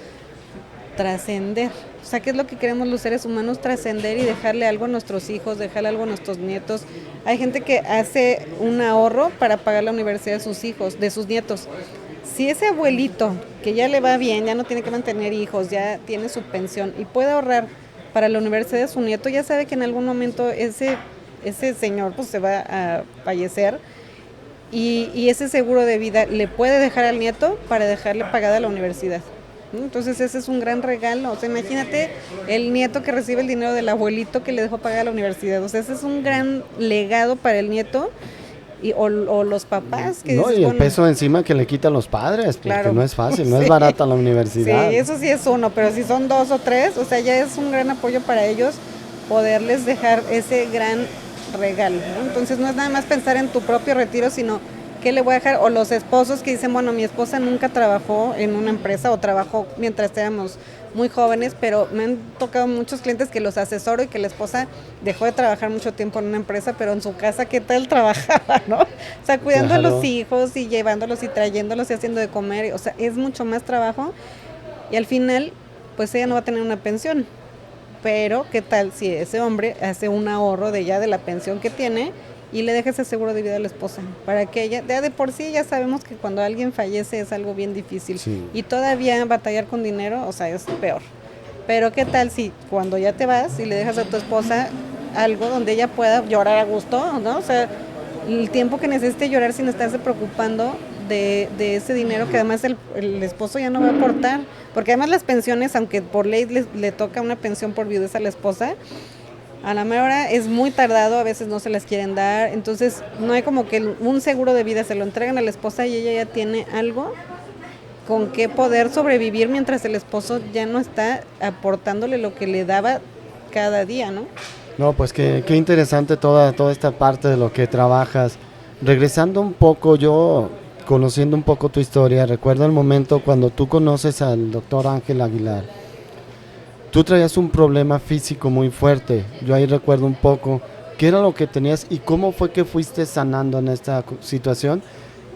trascender. O sea, ¿qué es lo que queremos los seres humanos? Trascender y dejarle algo a nuestros hijos, dejarle algo a nuestros nietos. Hay gente que hace un ahorro para pagar la universidad de sus hijos, de sus nietos. Si ese abuelito, que ya le va bien, ya no tiene que mantener hijos, ya tiene su pensión y puede ahorrar para la universidad de su nieto, ya sabe que en algún momento ese señor pues se va a fallecer y ese seguro de vida le puede dejar al nieto para dejarle pagada la universidad. Entonces ese es un gran regalo. O sea, imagínate el nieto que recibe el dinero del abuelito que le dejó pagar la universidad. O sea, ese es un gran legado para el nieto o los papás. Que No, dices, y el bueno, peso encima que le quitan los padres, porque claro. no es fácil, no Sí. es barata la universidad. Sí, eso sí es uno, pero si son 2 o 3, o sea, ya es un gran apoyo para ellos poderles dejar ese gran regalo, ¿no? Entonces no es nada más pensar en tu propio retiro, sino qué le voy a dejar, o los esposos que dicen, bueno, mi esposa nunca trabajó en una empresa o trabajó mientras éramos muy jóvenes, pero me han tocado muchos clientes que los asesoro y que la esposa dejó de trabajar mucho tiempo en una empresa, pero en su casa, ¿qué tal trabajaba, no? O sea, cuidando a los hijos y llevándolos y trayéndolos y haciendo de comer, o sea, es mucho más trabajo y al final, pues ella no va a tener una pensión. Pero, ¿qué tal si ese hombre hace un ahorro de ya de la pensión que tiene y le deja ese seguro de vida a la esposa? Para que ella, de por sí ya sabemos que cuando alguien fallece es algo bien difícil. Sí. Y todavía batallar con dinero, o sea, es peor. Pero, ¿qué tal si cuando ya te vas y le dejas a tu esposa algo donde ella pueda llorar a gusto, ¿no? O sea, el tiempo que necesite llorar sin estarse preocupando de ese dinero que además el esposo ya no va a aportar, porque además las pensiones, aunque por ley le toca una pensión por viudez a la esposa, a la mera hora es muy tardado, a veces no se las quieren dar, entonces no hay como que un seguro de vida, se lo entregan a la esposa y ella ya tiene algo con que poder sobrevivir mientras el esposo ya no está aportándole lo que le daba cada día, ¿no? No, pues qué interesante toda esta parte de lo que trabajas. Regresando un poco, yo conociendo un poco tu historia, recuerdo el momento cuando tú conoces al doctor Ángel Aguilar. Tú traías un problema físico muy fuerte. Yo ahí recuerdo un poco qué era lo que tenías y cómo fue que fuiste sanando en esta situación,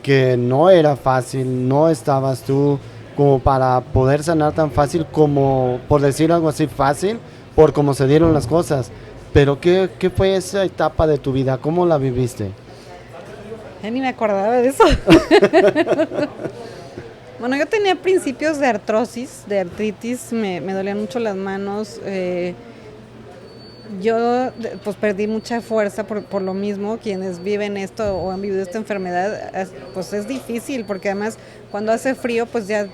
que no era fácil, no estabas tú como para poder sanar tan fácil como, por decir algo así, fácil, por cómo se dieron las cosas. Pero ¿qué fue esa etapa de tu vida? ¿Cómo la viviste? Ya ni me acordaba de eso. Bueno, yo tenía principios de artrosis, de artritis, me dolían mucho las manos. Yo pues perdí mucha fuerza por lo mismo. Quienes viven esto o han vivido esta enfermedad, pues es difícil, porque además cuando hace frío pues ya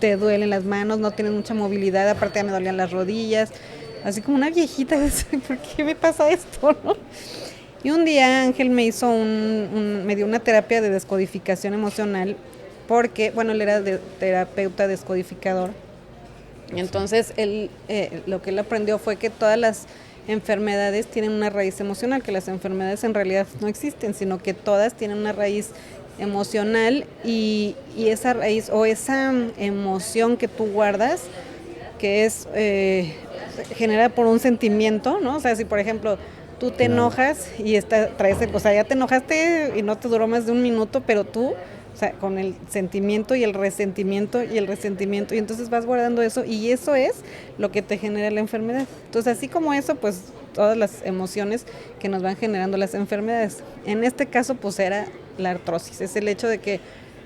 te duelen las manos, no tienes mucha movilidad, aparte ya me dolían las rodillas, así como una viejita, ¿por qué me pasa esto, no? Y un día Ángel me hizo me dio una terapia de descodificación emocional, porque, bueno, él era terapeuta descodificador. Y entonces él, lo que él aprendió fue que todas las enfermedades tienen una raíz emocional, que las enfermedades en realidad no existen, sino que todas tienen una raíz emocional y esa raíz o esa emoción que tú guardas, que es generada por un sentimiento, ¿no? O sea, si por ejemplo tú te enojas y o sea, ya te enojaste y no te duró más de un minuto, pero tú, o sea, con el sentimiento y el resentimiento y entonces vas guardando eso y eso es lo que te genera la enfermedad. Entonces, así como eso, pues todas las emociones que nos van generando las enfermedades. En este caso, pues era la artrosis, es el hecho de que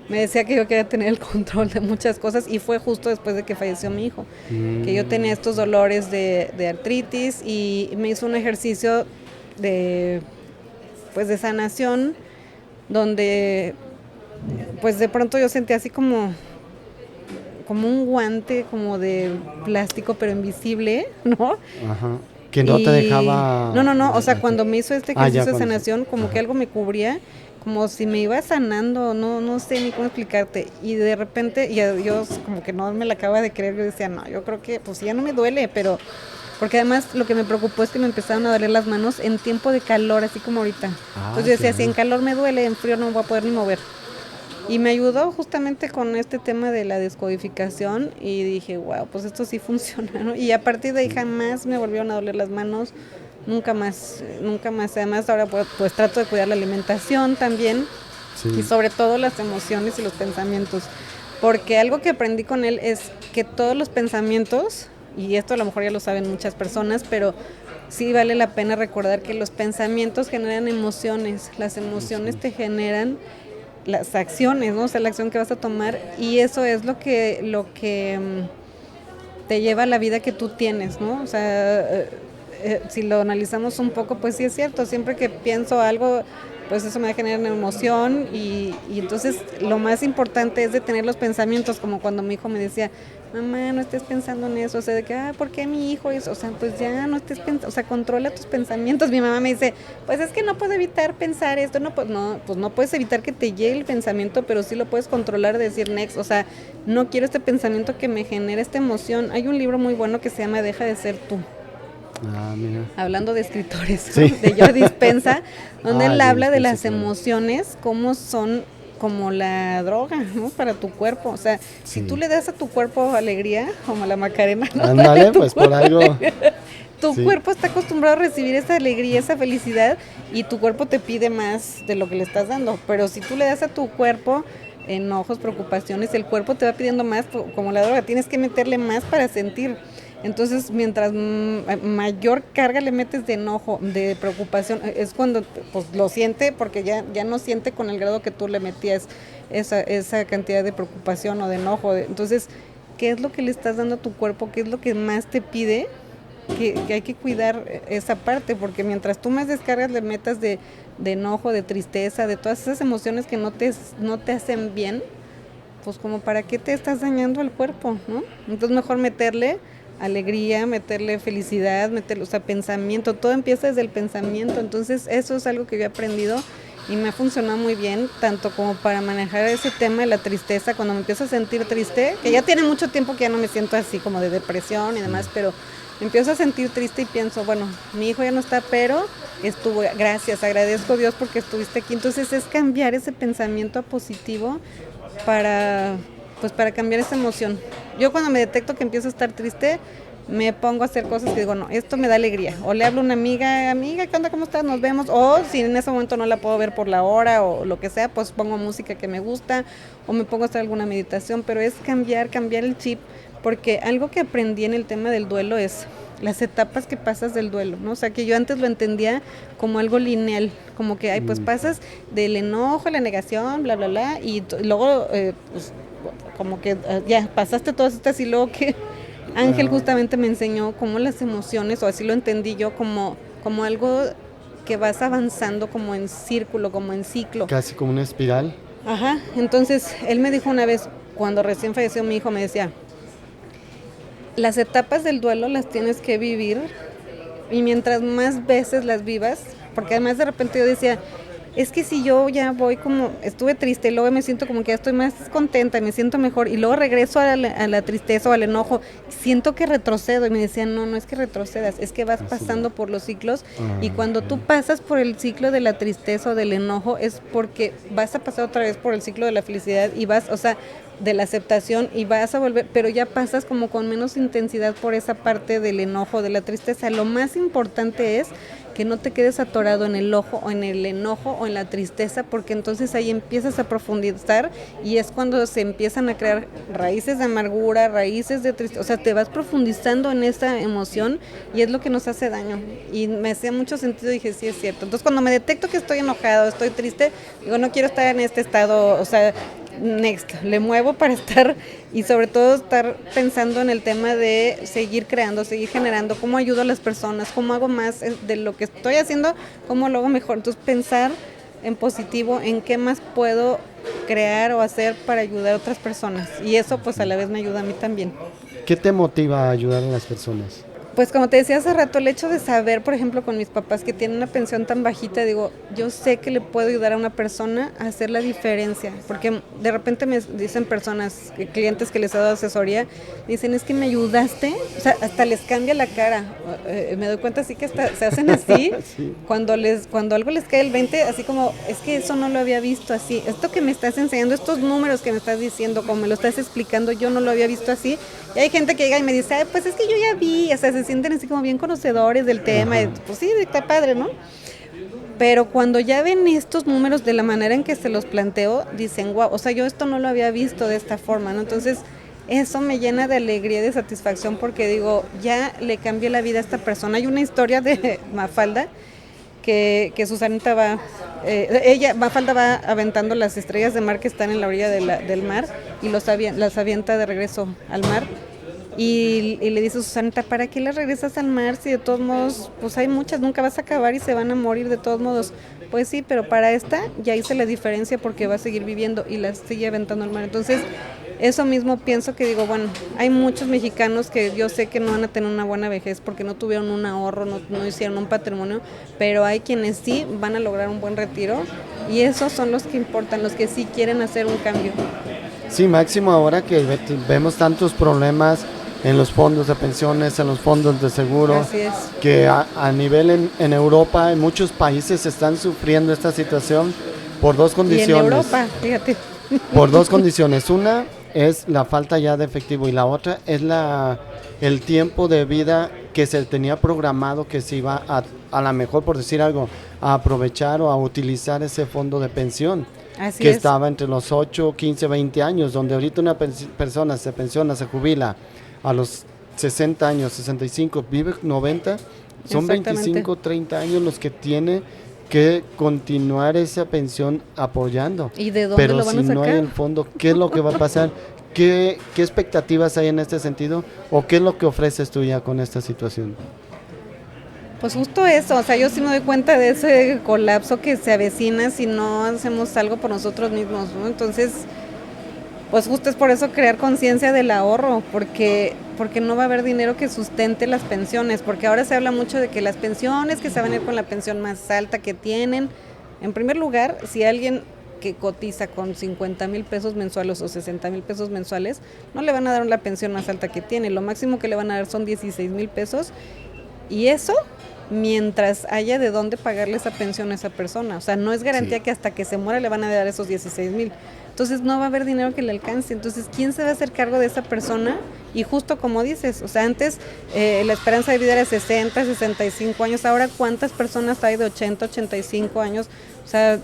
me decía que yo quería tener el control de muchas cosas y fue justo después de que falleció mi hijo, que yo tenía estos dolores de artritis y me hizo un ejercicio de sanación donde pues de pronto yo sentía así como un guante como de plástico pero invisible, ¿no? Ajá. Que no te dejaba... No, o sea, cuando me hizo este ejercicio de sanación, como Ajá. que algo me cubría, como si me iba sanando, no sé ni cómo explicarte, y de repente, y yo como que no me la acaba de creer, yo decía, no, yo creo que pues ya no me duele, pero, porque además lo que me preocupó es que me empezaron a doler las manos en tiempo de calor, así como ahorita, entonces yo decía, si en calor me duele, en frío no me voy a poder ni mover. Y me ayudó justamente con este tema de la descodificación y dije, wow, pues esto sí funciona, ¿no? Y a partir de ahí jamás me volvieron a doler las manos, nunca más. Además ahora pues trato de cuidar la alimentación también y sobre todo las emociones y los pensamientos. Porque algo que aprendí con él es que todos los pensamientos, y esto a lo mejor ya lo saben muchas personas, pero sí vale la pena recordar que los pensamientos generan emociones, las emociones te generan las acciones, ¿no? O sea, la acción que vas a tomar y eso es lo que te lleva a la vida que tú tienes, ¿no? O sea, si lo analizamos un poco, pues sí es cierto, siempre que pienso algo, pues eso me va a generar una emoción y entonces lo más importante es detener los pensamientos, como cuando mi hijo me decía, mamá, no estés pensando en eso, o sea, de que, ¿por qué mi hijo? O sea, pues ya no estés pensando, o sea, controla tus pensamientos. Mi mamá me dice, pues es que no puedo evitar pensar esto, pues no puedes evitar que te llegue el pensamiento, pero sí lo puedes controlar, decir next, o sea, no quiero este pensamiento que me genera esta emoción. Hay un libro muy bueno que se llama Deja de ser tú. Mira. Hablando de escritores, sí. De Joe Dispenza, donde él habla de las emociones, cómo son como la droga, ¿no? Para tu cuerpo, o sea, si tú le das a tu cuerpo alegría, como la Macarena, ¿no? Ándale, pues por algo. Tu cuerpo está acostumbrado a recibir esa alegría, esa felicidad, y tu cuerpo te pide más de lo que le estás dando, pero si tú le das a tu cuerpo enojos, preocupaciones, el cuerpo te va pidiendo más, como la droga, tienes que meterle más para sentir. Entonces, mientras mayor carga le metes de enojo, de preocupación, es cuando pues lo siente, porque ya no siente con el grado que tú le metías esa cantidad de preocupación o de enojo. Entonces, ¿qué es lo que le estás dando a tu cuerpo? ¿Qué es lo que más te pide? Que hay que cuidar esa parte, porque mientras tú más descargas le metas de enojo, de tristeza, de todas esas emociones que no te hacen bien, pues como para qué te estás dañando al cuerpo, ¿no? Entonces mejor meterle alegría, meterle felicidad, meterle, o sea, pensamiento, todo empieza desde el pensamiento. Entonces eso es algo que yo he aprendido y me ha funcionado muy bien, tanto como para manejar ese tema de la tristeza, cuando me empiezo a sentir triste, que ya tiene mucho tiempo que ya no me siento así como de depresión y demás, pero me empiezo a sentir triste y pienso, bueno, mi hijo ya no está, pero estuvo, gracias, agradezco a Dios porque estuviste aquí. Entonces es cambiar ese pensamiento a positivo para cambiar esa emoción. Yo cuando me detecto que empiezo a estar triste, me pongo a hacer cosas que digo, no, esto me da alegría. O le hablo a una amiga, ¿qué onda? ¿Cómo estás? Nos vemos. O si en ese momento no la puedo ver por la hora o lo que sea, pues pongo música que me gusta o me pongo a hacer alguna meditación. Pero es cambiar el chip, porque algo que aprendí en el tema del duelo es las etapas que pasas del duelo, ¿no? O sea, que yo antes lo entendía como algo lineal, como que, pues pasas del enojo a la negación, bla, bla, bla, y luego, pues, como que ya pasaste todas estas y luego que Ángel justamente me enseñó cómo las emociones, o así lo entendí yo, como algo que vas avanzando como en círculo, como en ciclo. Casi como una espiral. Ajá, entonces él me dijo una vez, cuando recién falleció mi hijo, me decía, las etapas del duelo las tienes que vivir y mientras más veces las vivas, porque además de repente yo decía, es que si yo ya voy como, estuve triste y luego me siento como que ya estoy más contenta y me siento mejor y luego regreso a la tristeza o al enojo, siento que retrocedo y me decían, no es que retrocedas, es que vas pasando por los ciclos y cuando tú pasas por el ciclo de la tristeza o del enojo es porque vas a pasar otra vez por el ciclo de la felicidad y vas, o sea, de la aceptación y vas a volver, pero ya pasas como con menos intensidad por esa parte del enojo, de la tristeza. Lo más importante es que no te quedes atorado en el ojo o en el enojo o en la tristeza, porque entonces ahí empiezas a profundizar y es cuando se empiezan a crear raíces de amargura, raíces de tristeza, o sea, te vas profundizando en esa emoción y es lo que nos hace daño. Y me hacía mucho sentido, dije, sí, es cierto. Entonces cuando me detecto que estoy enojado, estoy triste, digo, no quiero estar en este estado, o sea, next, le muevo para estar y sobre todo estar pensando en el tema de seguir creando, seguir generando, cómo ayudo a las personas, cómo hago más de lo que estoy haciendo, cómo lo hago mejor. Entonces pensar en positivo, en qué más puedo crear o hacer para ayudar a otras personas y eso pues a la vez me ayuda a mí también. ¿Qué te motiva a ayudar a las personas? Pues como te decía hace rato, el hecho de saber, por ejemplo, con mis papás que tienen una pensión tan bajita, digo, yo sé que le puedo ayudar a una persona a hacer la diferencia, porque de repente me dicen personas, clientes que les he dado asesoría, dicen, es que me ayudaste, o sea, hasta les cambia la cara, me doy cuenta así que hasta se hacen así, sí. Cuando algo les cae el 20, así como, es que eso no lo había visto así, esto que me estás enseñando, estos números que me estás diciendo, como me lo estás explicando, yo no lo había visto así, y hay gente que llega y me dice, pues es que yo ya vi, o sea, se sienten así como bien conocedores del tema, y, pues sí, está padre, ¿no? Pero cuando ya ven estos números de la manera en que se los planteo, dicen, wow, o sea, yo esto no lo había visto de esta forma, ¿no? Entonces, eso me llena de alegría y de satisfacción porque digo, ya le cambié la vida a esta persona. Hay una historia de Mafalda, que Susanita Mafalda va aventando las estrellas de mar que están en la orilla del mar y las avienta de regreso al mar. Y le dice a Susanita, ¿para qué las regresas al mar si de todos modos, pues hay muchas, nunca vas a acabar y se van a morir de todos modos? Pues sí, pero para esta ya hice la diferencia porque va a seguir viviendo y las sigue aventando al mar. Entonces, eso mismo pienso que digo, bueno, hay muchos mexicanos que yo sé que no van a tener una buena vejez porque no tuvieron un ahorro, no hicieron un patrimonio, pero hay quienes sí van a lograr un buen retiro y esos son los que importan, los que sí quieren hacer un cambio. Sí, máximo ahora que vemos tantos problemas en los fondos de pensiones, en los fondos de seguro, así es. Que a nivel en Europa, en muchos países están sufriendo esta situación por dos condiciones. Y en Europa, fíjate. Por dos condiciones. Una es la falta ya de efectivo y la otra es el tiempo de vida que se tenía programado que se iba a lo mejor, por decir algo, a aprovechar o a utilizar ese fondo de pensión. Así que es. Estaba entre los 8, 15, 20 años, donde ahorita una persona se pensiona, se jubila a los 60 años, 65, vive 90, son 25, 30 años los que tiene que continuar esa pensión apoyando. ¿Y de dónde Pero lo van a si sacar? no hay el fondo, ¿qué es lo que va a pasar? ¿Qué expectativas hay en este sentido? ¿O qué es lo que ofreces tú ya con esta situación? Pues justo eso, o sea, yo sí me doy cuenta de ese colapso que se avecina si no hacemos algo por nosotros mismos, ¿no? Entonces, pues justo es por eso crear conciencia del ahorro, porque no va a haber dinero que sustente las pensiones, porque ahora se habla mucho de que las pensiones, que se van a ir con la pensión más alta que tienen. En primer lugar, si alguien que cotiza con 50,000 pesos mensuales o 60,000 pesos mensuales, no le van a dar la pensión más alta que tiene, lo máximo que le van a dar son 16,000 pesos, y eso mientras haya de dónde pagarle esa pensión a esa persona, o sea, no es garantía que hasta que se muera le van a dar esos 16,000, entonces no va a haber dinero que le alcance, entonces ¿quién se va a hacer cargo de esa persona? Y justo como dices, o sea, antes la esperanza de vida era 60, 65 años, ahora ¿cuántas personas hay de 80, 85 años? O sea,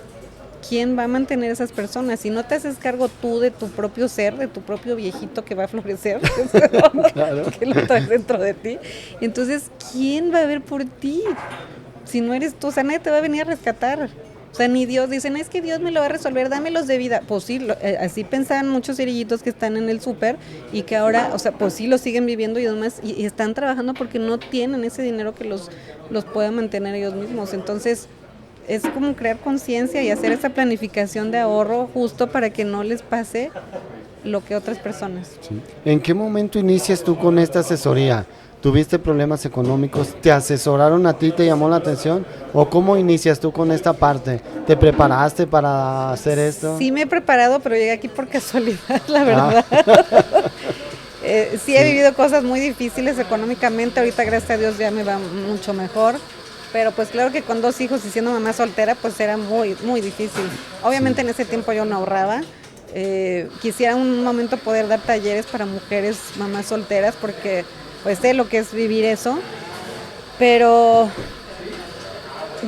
¿quién va a mantener a esas personas? Si no te haces cargo tú de tu propio ser, de tu propio viejito que va a florecer, claro, que lo traes dentro de ti, entonces, ¿quién va a ver por ti? Si no eres tú, o sea, nadie te va a venir a rescatar. O sea, ni Dios, dicen, es que Dios me lo va a resolver, dámelos de vida. Pues sí, así pensaban muchos cerillitos que están en el súper y que ahora, o sea, pues sí lo siguen viviendo y demás, y están trabajando porque no tienen ese dinero que los pueda mantener ellos mismos. Entonces, es como crear conciencia y hacer esa planificación de ahorro justo para que no les pase lo que otras personas. Sí. ¿En qué momento inicias tú con esta asesoría? ¿Tuviste problemas económicos? ¿Te asesoraron a ti? ¿Te llamó la atención? ¿O cómo inicias tú con esta parte? ¿Te preparaste para hacer esto? Sí me he preparado, pero llegué aquí por casualidad, la verdad. Sí he vivido cosas muy difíciles económicamente, ahorita gracias a Dios ya me va mucho mejor. Pero pues claro que con 2 hijos y siendo mamá soltera, pues era muy, muy difícil. Obviamente en ese tiempo yo no ahorraba. Quisiera un momento poder dar talleres para mujeres mamás solteras porque pues sé lo que es vivir eso. Pero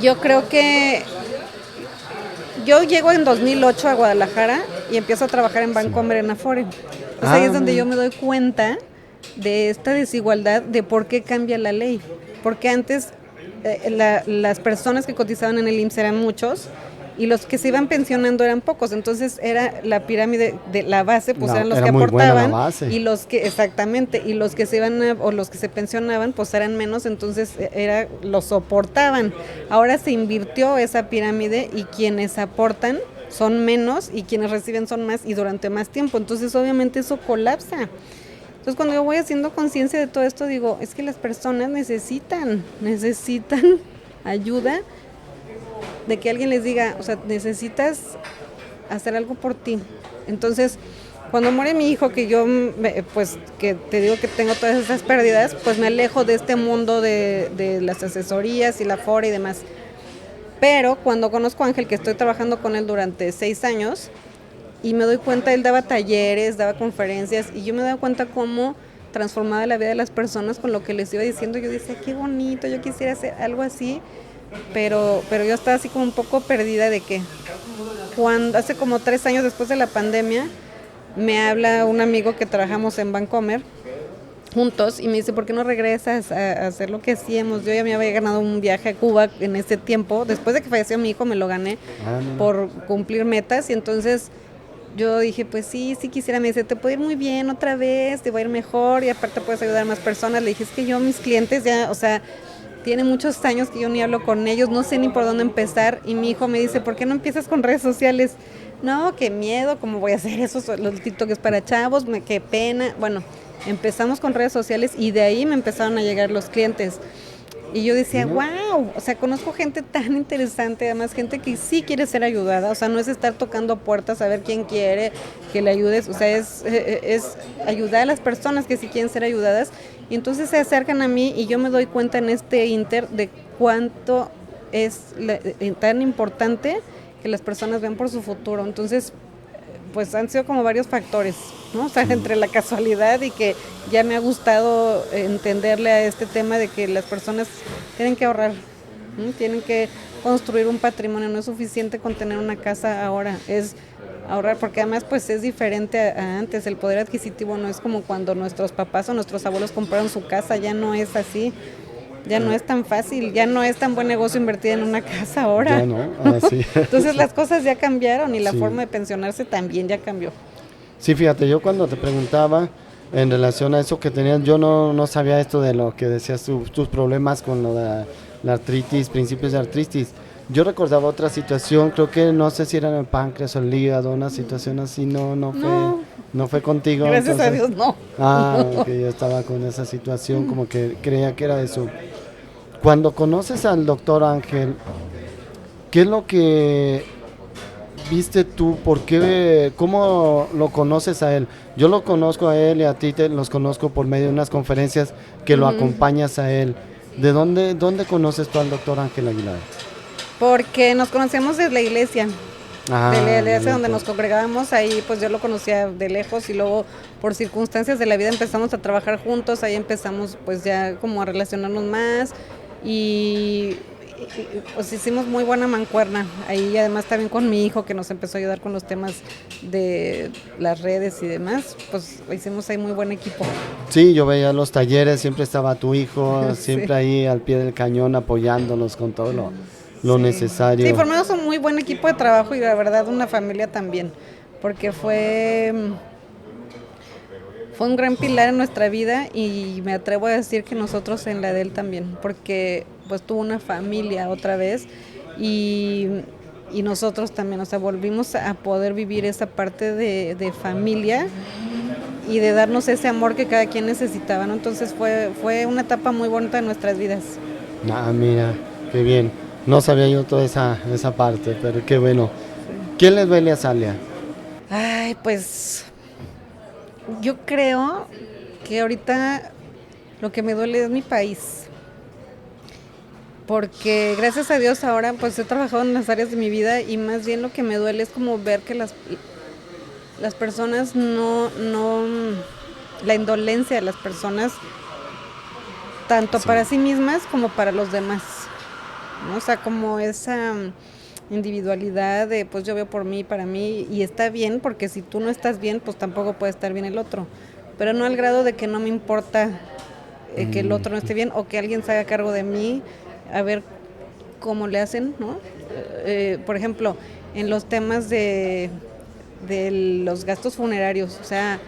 Yo creo que yo llego en 2008 a Guadalajara y empiezo a trabajar en Bancomer en Afore. Entonces ahí es donde yo me doy cuenta de esta desigualdad de por qué cambia la ley. Porque antes las personas que cotizaban en el IMSS eran muchos y los que se iban pensionando eran pocos. Entonces era la pirámide de la base, pues eran los que aportaban y los que exactamente y los que se iban o los que se pensionaban pues eran menos, entonces los soportaban. Ahora se invirtió esa pirámide y quienes aportan son menos y quienes reciben son más y durante más tiempo. Entonces obviamente eso colapsa. Entonces cuando yo voy haciendo conciencia de todo esto digo, es que las personas necesitan ayuda, de que alguien les diga, o sea, necesitas hacer algo por ti. Entonces, cuando muere mi hijo, que yo, pues, que te digo que tengo todas esas pérdidas, pues me alejo de este mundo de las asesorías y la Afore y demás. Pero cuando conozco a Ángel, que estoy trabajando con él durante 6 años, y me doy cuenta, él daba talleres, daba conferencias, y yo me doy cuenta cómo transformaba la vida de las personas con lo que les iba diciendo. Yo decía, qué bonito, yo quisiera hacer algo así. Pero yo estaba así como un poco perdida de que cuando hace como 3 años después de la pandemia me habla un amigo que trabajamos en Bancomer juntos y me dice, ¿por qué no regresas a hacer lo que hacíamos? Yo ya me había ganado un viaje a Cuba en ese tiempo, después de que falleció mi hijo me lo gané por cumplir metas y entonces yo dije, pues sí quisiera. Me dice, te puede ir muy bien otra vez, te va a ir mejor y aparte puedes ayudar a más personas. Le dije, es que yo mis clientes ya, o sea, tiene muchos años que yo ni hablo con ellos, no sé ni por dónde empezar. Y mi hijo me dice, ¿por qué no empiezas con redes sociales? No, qué miedo, ¿cómo voy a hacer eso? Los TikTok es para chavos, qué pena. Bueno, empezamos con redes sociales y de ahí me empezaron a llegar los clientes. Y yo decía, wow, o sea, conozco gente tan interesante, además gente que sí quiere ser ayudada, o sea, no es estar tocando puertas a ver quién quiere que le ayudes, o sea, es ayudar a las personas que sí quieren ser ayudadas. Y entonces se acercan a mí y yo me doy cuenta en este inter de cuánto es tan importante que las personas vean por su futuro. Entonces, pues han sido como varios factores, ¿no? O sea, entre la casualidad y que ya me ha gustado entenderle a este tema de que las personas tienen que ahorrar, ¿no? Tienen que construir un patrimonio, no es suficiente con tener una casa ahora, es ahorrar, porque además pues es diferente a antes, el poder adquisitivo no es como cuando nuestros papás o nuestros abuelos compraron su casa, ya no es así. Ya no es tan fácil, ya no es tan buen negocio invertir en una casa ahora. Ya no, sí. Entonces las cosas ya cambiaron y la forma de pensionarse también ya cambió. Sí, fíjate, yo cuando te preguntaba en relación a eso que tenías, yo no sabía esto de lo que decías, tus problemas con lo de la artritis, principios de artritis. Yo recordaba otra situación, creo que no sé si era en el páncreas o el hígado, una situación así, no fue contigo. Gracias a Dios, no. Que yo estaba con esa situación, como que creía que era eso. Cuando conoces al doctor Ángel, ¿qué es lo que viste tú? ¿Cómo lo conoces a él? Yo lo conozco a él y a ti los conozco por medio de unas conferencias que lo acompañas a él. ¿De dónde conoces tú al doctor Ángel Aguilar? Porque nos conocemos desde la iglesia. De la iglesia donde nos congregábamos, ahí pues yo lo conocía de lejos y luego por circunstancias de la vida empezamos a trabajar juntos, ahí empezamos pues ya como a relacionarnos más y pues hicimos muy buena mancuerna ahí, además también con mi hijo que nos empezó a ayudar con los temas de las redes y demás, pues hicimos ahí muy buen equipo. Sí, yo veía los talleres, siempre estaba tu hijo, siempre ahí al pie del cañón apoyándonos con todo lo necesario. Sí, formamos un muy buen equipo de trabajo y la verdad una familia también, porque fue un gran pilar en nuestra vida y me atrevo a decir que nosotros en la de él también, porque pues tuvo una familia otra vez y nosotros también, o sea, volvimos a poder vivir esa parte de familia y de darnos ese amor que cada quien necesitaba, ¿no? Entonces fue una etapa muy bonita de nuestras vidas. Mira, qué bien. No sabía yo toda esa parte, pero qué bueno. ¿Quién les duele a Zalia? Ay, pues yo creo que ahorita lo que me duele es mi país. Porque gracias a Dios ahora pues he trabajado en las áreas de mi vida y más bien lo que me duele es como ver que las personas la indolencia de las personas, tanto para sí mismas como para los demás. ¿no? O sea, como esa individualidad de pues yo veo por mí, para mí, y está bien, porque si tú no estás bien, pues tampoco puede estar bien el otro, pero no al grado de que no me importa que el otro no esté bien o que alguien se haga cargo de mí, a ver cómo le hacen, ¿no? Por ejemplo, en los temas de los gastos funerarios, o sea,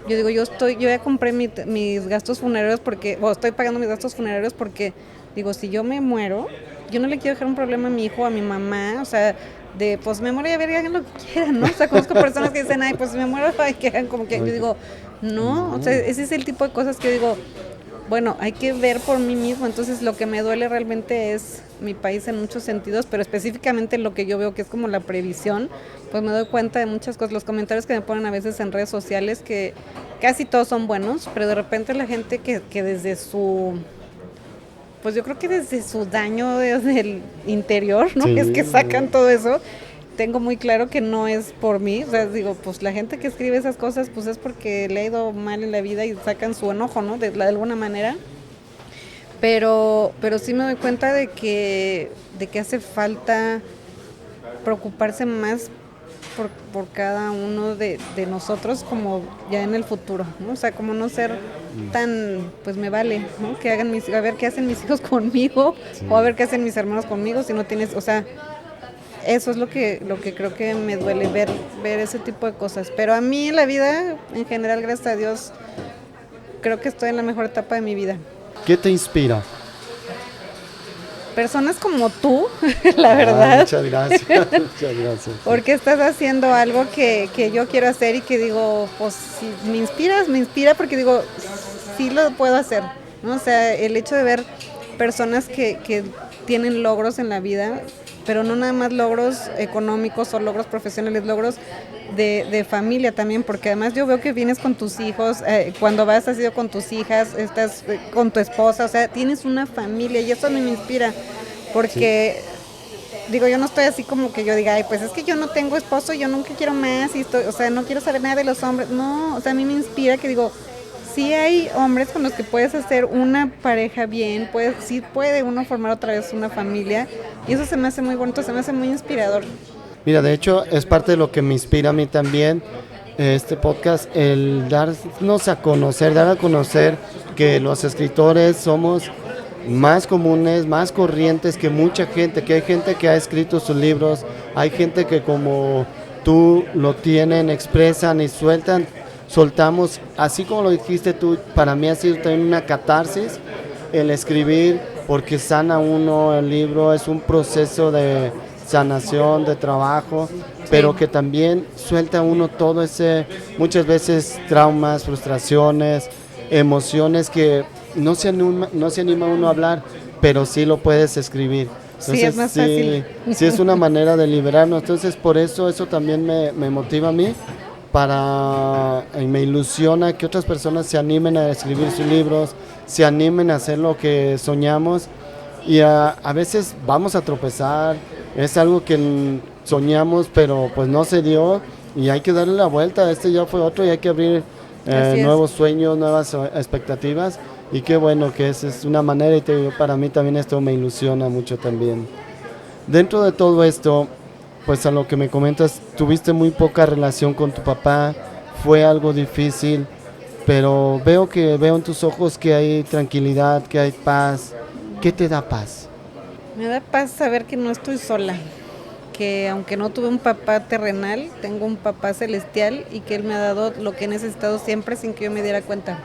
yo digo, yo ya compré mis gastos funerarios porque, o estoy pagando mis gastos funerarios porque, digo, si yo me muero, yo no le quiero dejar un problema a mi hijo, a mi mamá, o sea, de, pues me muero y a ver, hagan lo que quieran, ¿no? O sea, conozco personas que dicen, ay, pues si me muero, ay, que hagan como que, yo digo, no, o sea, ese es el tipo de cosas que yo digo, bueno, hay que ver por mí mismo, entonces lo que me duele realmente es mi país en muchos sentidos, pero específicamente lo que yo veo que es como la previsión, pues me doy cuenta de muchas cosas, los comentarios que me ponen a veces en redes sociales, que casi todos son buenos, pero de repente la gente que desde su, pues yo creo que desde su daño desde el interior, ¿no? Sí. Es que sacan todo eso. Tengo muy claro que no es por mí, o sea, digo, pues la gente que escribe esas cosas, pues es porque le ha ido mal en la vida y sacan su enojo, ¿no? De alguna manera. Pero sí me doy cuenta de que hace falta preocuparse más por cada uno de nosotros como ya en el futuro, ¿no? O sea, como no ser tan, pues me vale, ¿no? Que hagan a ver qué hacen mis hijos conmigo, sí, o a ver qué hacen mis hermanos conmigo, si no tienes, o sea, eso es lo que creo que me duele ver ese tipo de cosas. Pero a mí en la vida, en general, gracias a Dios, creo que estoy en la mejor etapa de mi vida. ¿Qué te inspira? Personas como tú, la verdad. Muchas gracias, muchas gracias. Porque estás haciendo algo que yo quiero hacer y que digo, pues si me inspira porque digo, sí lo puedo hacer, ¿no? O sea, el hecho de ver personas que tienen logros en la vida, pero no nada más logros económicos o logros profesionales, logros de familia también, porque además yo veo que vienes con tus hijos, cuando vas has ido con tus hijas, estás con tu esposa, o sea, tienes una familia y eso a mí me inspira, porque digo, yo no estoy así como que yo diga, ay, pues es que yo no tengo esposo, yo nunca quiero más, y estoy, o sea, no quiero saber nada de los hombres, no, o sea, a mí me inspira que digo, sí hay hombres con los que puedes hacer una pareja bien, sí puede uno formar otra vez una familia, y eso se me hace muy bonito, se me hace muy inspirador. Mira, de hecho, es parte de lo que me inspira a mí también, este podcast, el darnos a conocer, dar a conocer que los escritores somos más comunes, más corrientes que mucha gente, que hay gente que ha escrito sus libros, hay gente que como tú lo tienen, expresan y soltamos, así como lo dijiste tú, para mí ha sido también una catarsis el escribir, porque sana uno, el libro es un proceso de sanación, de trabajo, pero que también suelta uno todo ese, muchas veces traumas, frustraciones, emociones que no se anima uno a hablar, pero sí lo puedes escribir. Entonces, sí, es más fácil. Sí es una manera de liberarnos. Entonces, por eso también me motiva a mí, me ilusiona que otras personas se animen a escribir sus libros, se animen a hacer lo que soñamos. Y a veces vamos a tropezar, es algo que soñamos, pero pues no se dio y hay que darle la vuelta. Este ya fue otro y hay que abrir nuevos sueños, nuevas expectativas. Y qué bueno que es una manera, y para mí también esto me ilusiona mucho también. Dentro de todo esto, pues a lo que me comentas, tuviste muy poca relación con tu papá, fue algo difícil, pero veo en tus ojos que hay tranquilidad, que hay paz. ¿Qué te da paz? Me da paz saber que no estoy sola, que aunque no tuve un papá terrenal, tengo un papá celestial y que él me ha dado lo que he necesitado siempre sin que yo me diera cuenta.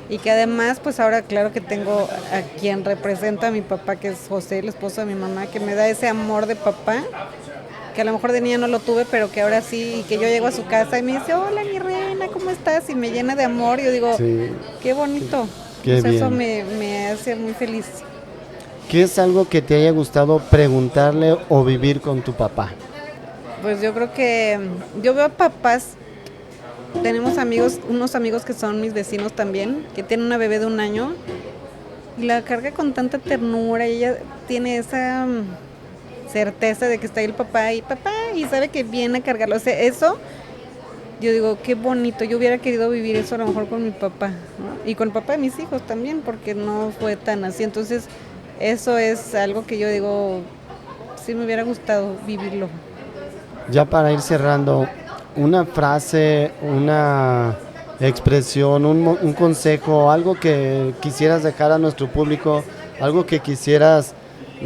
Y que además, pues ahora claro que tengo a quien representa a mi papá, que es José, el esposo de mi mamá, que me da ese amor de papá, que a lo mejor de niña no lo tuve, pero que ahora sí, y que yo llego a su casa y me dice, hola mi reina, ¿cómo estás? Y me llena de amor, y yo digo, sí, qué bonito, qué bien. Eso me hace muy feliz. ¿Qué es algo que te haya gustado preguntarle o vivir con tu papá? Pues yo creo que yo veo a papás, tenemos unos amigos que son mis vecinos también, que tienen una bebé de 1 año y la carga con tanta ternura y ella tiene esa certeza de que está ahí el papá y sabe que viene a cargarlo. O sea, eso, yo digo, qué bonito, yo hubiera querido vivir eso a lo mejor con mi papá, ¿no? Y con el papá de mis hijos también, porque no fue tan así. Entonces, eso es algo que yo digo, sí me hubiera gustado vivirlo. Ya para ir cerrando, una frase, una expresión, un consejo, algo que quisieras dejar a nuestro público, algo que quisieras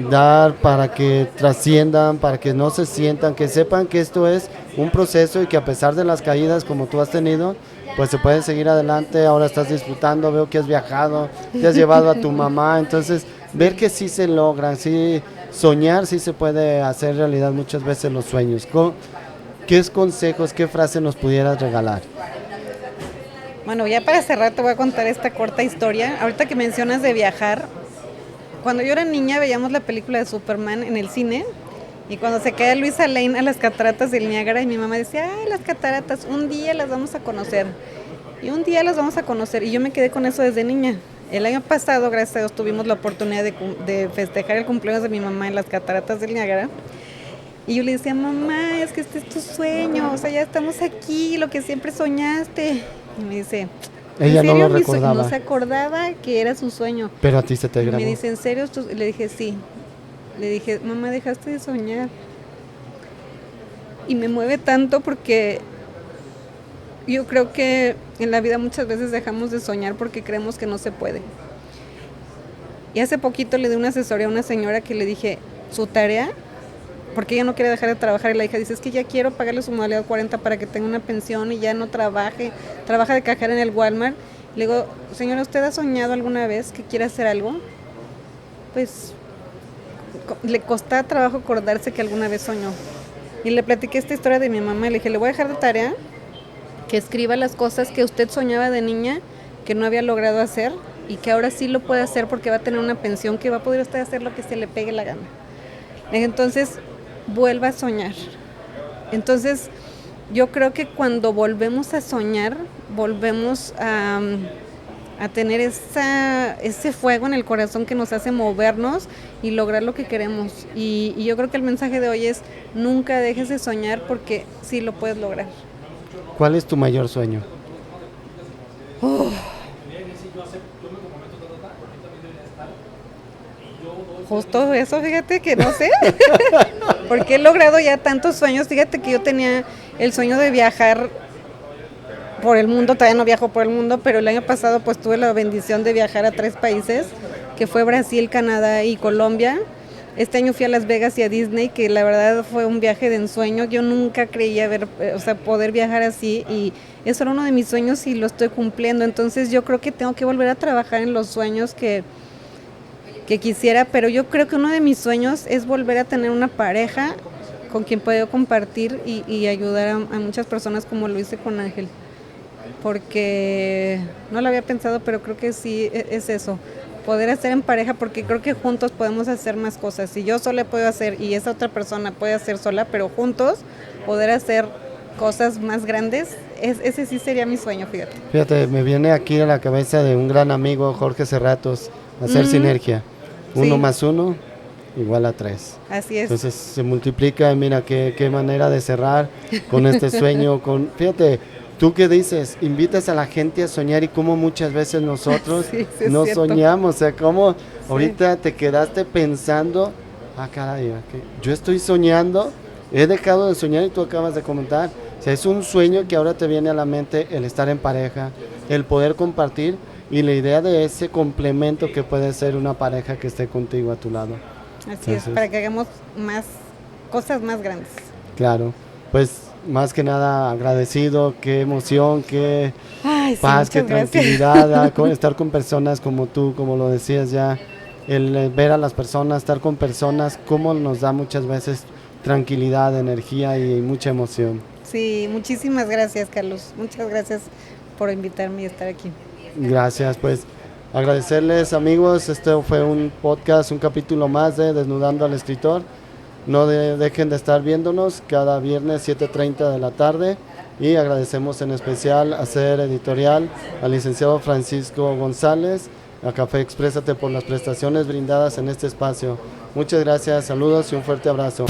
dar para que trasciendan, para que no se sientan, que sepan que esto es un proceso y que a pesar de las caídas como tú has tenido, pues se puede seguir adelante. Ahora estás disfrutando, veo que has viajado, te has llevado a tu mamá, entonces ver que sí se logran, sí soñar, sí se puede hacer realidad muchas veces los sueños. ¿Qué consejos, qué frase nos pudieras regalar? Bueno, ya para cerrar te voy a contar esta corta historia. Ahorita que mencionas de viajar, cuando yo era niña veíamos la película de Superman en el cine y cuando se cae Luisa Lane a las cataratas del Niágara y mi mamá decía, ay, las cataratas, un día las vamos a conocer y un día las vamos a conocer, y yo me quedé con eso desde niña. El año pasado, gracias a Dios, tuvimos la oportunidad de festejar el cumpleaños de mi mamá en las cataratas del Niágara y yo le decía, mamá, es que este es tu sueño, o sea, ya estamos aquí, lo que siempre soñaste. Y me dice, ella no lo recordaba. No se acordaba que era su sueño. Pero a ti se te grabó. Me dice, ¿en serio? Le dije, sí. Le dije, mamá, dejaste de soñar. Y me mueve tanto porque yo creo que en la vida muchas veces dejamos de soñar porque creemos que no se puede. Y hace poquito le di una asesoría a una señora que le dije, su tarea, porque ella no quiere dejar de trabajar, y la hija dice, es que ya quiero pagarle su modalidad 40 para que tenga una pensión y ya no trabaja de cajera en el Walmart. Le digo, señora, ¿usted ha soñado alguna vez que quiere hacer algo? Pues le costaba trabajo acordarse que alguna vez soñó. Y le platiqué esta historia de mi mamá y le dije, le voy a dejar de tarea que escriba las cosas que usted soñaba de niña, que no había logrado hacer y que ahora sí lo puede hacer porque va a tener una pensión, que va a poder usted hacer lo que se le pegue la gana. Entonces, vuelva a soñar. Entonces, yo creo que cuando volvemos a soñar, volvemos a tener ese fuego en el corazón que nos hace movernos y lograr lo que queremos. Y yo creo que el mensaje de hoy es, nunca dejes de soñar porque sí lo puedes lograr. ¿Cuál es tu mayor sueño? Justo eso, fíjate que no sé, porque he logrado ya tantos sueños. Fíjate que yo tenía el sueño de viajar por el mundo, todavía no viajo por el mundo, pero el año pasado pues tuve la bendición de viajar a 3 países, que fue Brasil, Canadá y Colombia. Este año fui a Las Vegas y a Disney, que la verdad fue un viaje de ensueño. Yo nunca creía poder viajar así, y eso era uno de mis sueños y lo estoy cumpliendo. Entonces yo creo que tengo que volver a trabajar en los sueños que quisiera, pero yo creo que uno de mis sueños es volver a tener una pareja con quien pueda compartir y ayudar a muchas personas como lo hice con Ángel, porque no lo había pensado, pero creo que sí es eso, poder hacer en pareja, porque creo que juntos podemos hacer más cosas. Si yo sola puedo hacer y esa otra persona puede hacer sola, pero juntos poder hacer cosas más grandes, ese sí sería mi sueño, fíjate. Fíjate, me viene aquí a la cabeza de un gran amigo, Jorge Serratos, hacer sinergia. 1 más 1 igual a 3. Así es. Entonces se multiplica, mira qué manera de cerrar con este sueño. Fíjate, tú qué dices, invitas a la gente a soñar, y cómo muchas veces nosotros no soñamos, o sea, cómo ahorita te quedaste pensando, caray, yo estoy soñando, he dejado de soñar y tú acabas de comentar, o sea, es un sueño que ahora te viene a la mente, el estar en pareja, el poder compartir y la idea de ese complemento que puede ser una pareja que esté contigo a tu lado. Así es, para que hagamos más cosas más grandes. Claro, pues más que nada agradecido, qué emoción, qué paz, qué tranquilidad, estar con personas como tú, como lo decías ya, el ver a las personas, estar con personas, cómo nos da muchas veces tranquilidad, energía y mucha emoción. Sí, muchísimas gracias, Carlos, muchas gracias por invitarme y estar aquí. Gracias, pues agradecerles, amigos, este fue un podcast, un capítulo más de Desnudando al Escritor. No dejen de estar viéndonos cada viernes 7:30 de la tarde, y agradecemos en especial a Ser Editorial, al licenciado Francisco González, a Café Exprésate por las prestaciones brindadas en este espacio. Muchas gracias, saludos y un fuerte abrazo.